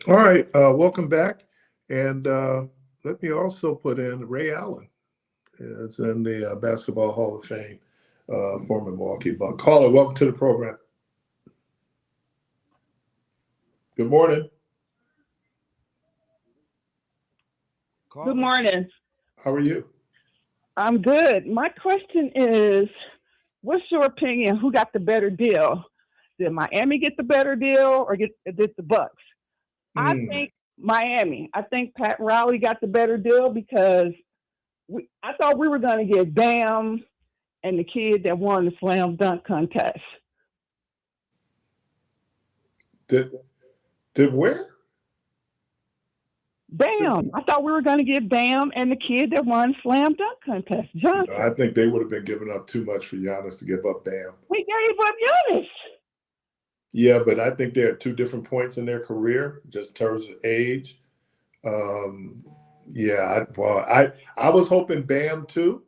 All right, welcome back. And let me also put in Ray Allen. It's in the Basketball Hall of Fame, former Milwaukee Buck. Caller, welcome to the program. Good morning. Good morning. How are you? I'm good. My question is, what's your opinion? Who got the better deal? Did Miami get the better deal, or did the Bucks? I think Miami. I think Pat Riley got the better deal because I thought we were going to get Bam and the kid that won the slam dunk contest. Did where? Bam. I thought we were going to get Bam and the kid that won slam dunk contest, Johnson. I think they would have been giving up too much for Giannis to give up Bam. We gave up Giannis. Yeah, but I think they're at two different points in their career, just in terms of age. Yeah, I was hoping Bam too,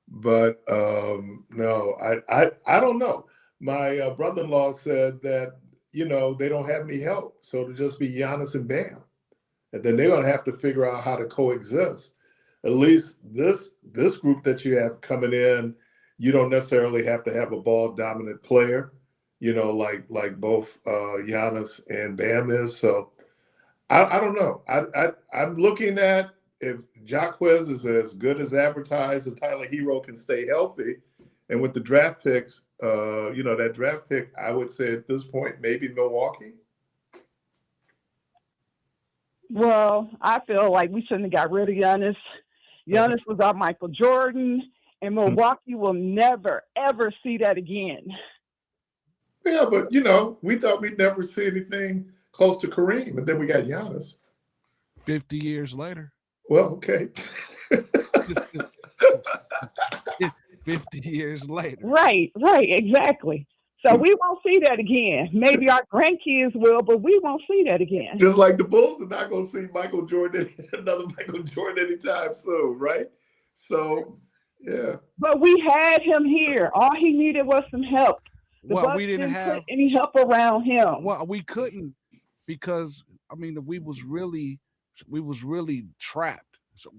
but no, I don't know. My brother-in-law said that, you know, they don't have any help, so it'll just be Giannis and Bam, and then they're going to have to figure out how to coexist. At least this group that you have coming in, you don't necessarily have to have a ball-dominant player, you know, like both Giannis and Bam is. So I don't know. I'm looking at if Jacquez is as good as advertised and Tyler Hero can stay healthy, and with the draft picks, you know, that draft pick, I would say at this point, maybe Milwaukee. Well, I feel like we shouldn't have got rid of Giannis. Giannis was our Michael Jordan, and Milwaukee will never, ever see that again. Yeah, but, you know, we thought we'd never see anything close to Kareem, and then we got Giannis. 50 years later. Well, okay. 50 years later. Right, exactly. So we won't see that again. Maybe our grandkids will, but we won't see that again. Just like the Bulls are not going to see Michael Jordan, another Michael Jordan anytime soon, right? So, yeah. But we had him here. All he needed was some help. Well, we didn't have put any help around him. Well, we couldn't because I mean we was really trapped. So,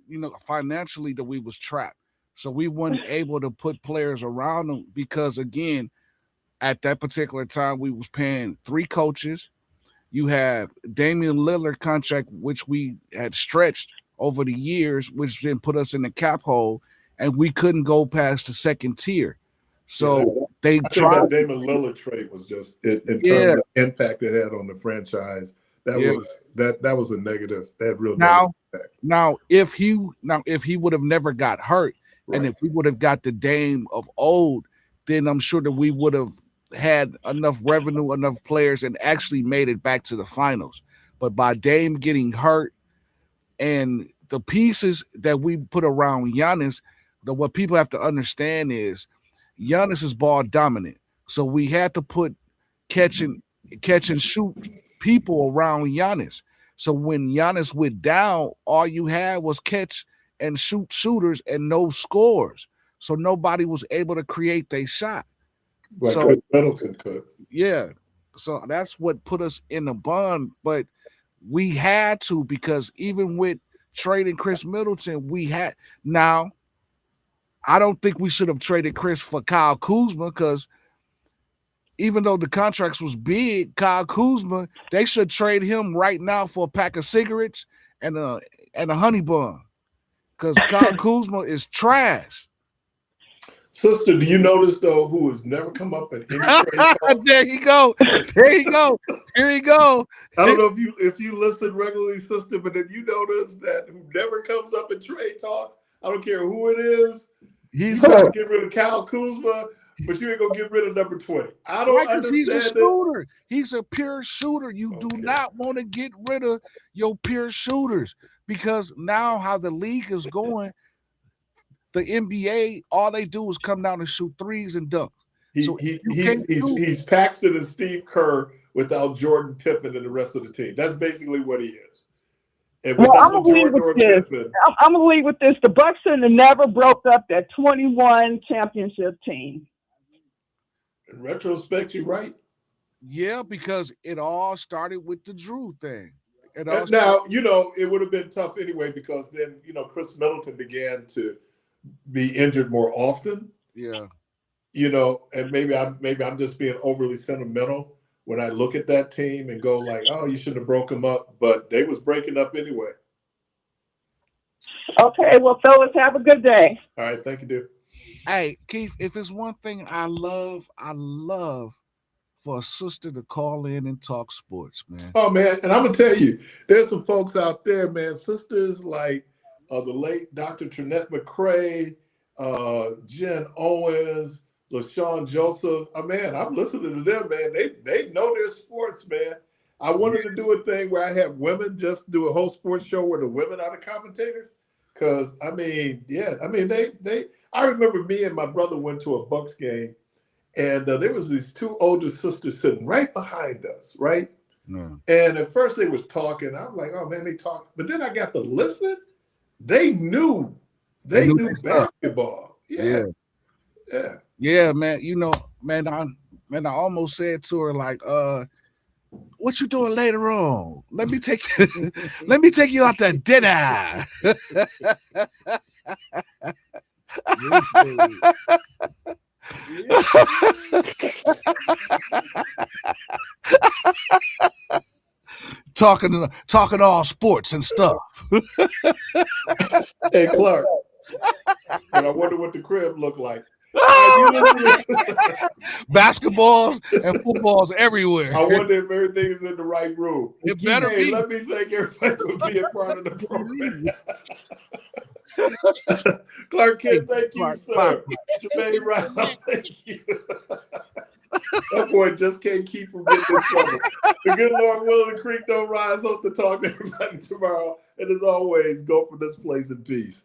you know, financially that we was trapped. So we weren't able to put players around them because, again, at that particular time we was paying 3 coaches. You have Damian Lillard contract, which we had stretched over the years, which then put us in the cap hole, and we couldn't go past the second tier. So they tried. That Damian Lillard trade was just in terms of impact it had on the franchise. That was a negative. That real negative impact. Now if he would have never got hurt, and if we would have got the Dame of old, then I'm sure that we would have had enough revenue, enough players, and actually made it back to the finals. But by Dame getting hurt and the pieces that we put around Giannis, what people have to understand is Giannis is ball dominant. So we had to put catch and shoot people around Giannis. So when Giannis went down, all you had was catch and shoot shooters and no scores. So nobody was able to create their shot. Like so Chris Middleton could. Yeah. So that's what put us in the bond. But we had to, because even with trading Chris Middleton, we had now. I don't think we should have traded Chris for Kyle Kuzma, because even though the contracts was big, Kyle Kuzma, they should trade him right now for a pack of cigarettes and a honey bun, because Kyle Kuzma is trash. Sister, do you notice though who has never come up in any trade talk? There you go. Here you go. I don't know if you listen regularly, sister, but if you notice that who never comes up in trade talks, I don't care who it is. He's going to get rid of Kyle Kuzma, but you ain't going to get rid of number 20. I don't understand. He's a shooter. He's a pure shooter. You do not want to get rid of your pure shooters, because now how the league is going, the NBA, all they do is come down and shoot threes and dunks. He's Paxton and Steve Kerr without Jordan, Pippen, and the rest of the team. That's basically what he is. And Well, I'm without gonna leave Jordan or with this. Pippen, I'm gonna leave with this. The Bucks should have never broke up that 21 championship team. in retrospect, you're right. Yeah, because it all started with the Drew thing. It all And now, you know, it would have been tough anyway because then, you know, Chris Middleton began to be injured more often. Yeah. You know, and maybe I'm just being overly sentimental when I look at that team and go like, oh, you shouldn't have broke them up, but they was breaking up anyway. Okay, well, fellas, have a good day. All right, thank you, dude. Hey, Keith, if it's one thing I love for a sister to call in and talk sports, man. Oh man, and I'm gonna tell you, there's some folks out there, man. Sisters like the late Dr. Trinette McCrae, Jen Owens, LaShawn Joseph. Man, I'm listening to them, man. They know their sports, man. I wanted to do a thing where I have women just do a whole sports show where the women are the commentators. Cause I mean, yeah, I mean they. I remember me and my brother went to a Bucks game, and there was these two older sisters sitting right behind us, right? No. And at first they was talking. I'm like, oh man, they talk. But then I got to listen. They knew basketball. Yeah. Yeah, man. You know, man, I almost said to her, like, what you doing later on? Let me take you out to dinner. talking all sports and stuff. Hey Clark, and I wonder what the crib looked like. Basketballs and footballs everywhere. I wonder if everything is in the right room. It better hey, be. Let me thank everybody for being part of the program. Clark Kent, thank you, sir. Jermaine Rouse, thank you. That boy just can't keep from getting in trouble. The good Lord willing, the creek don't rise. Hope to talk to everybody tomorrow. And as always, go from this place in peace.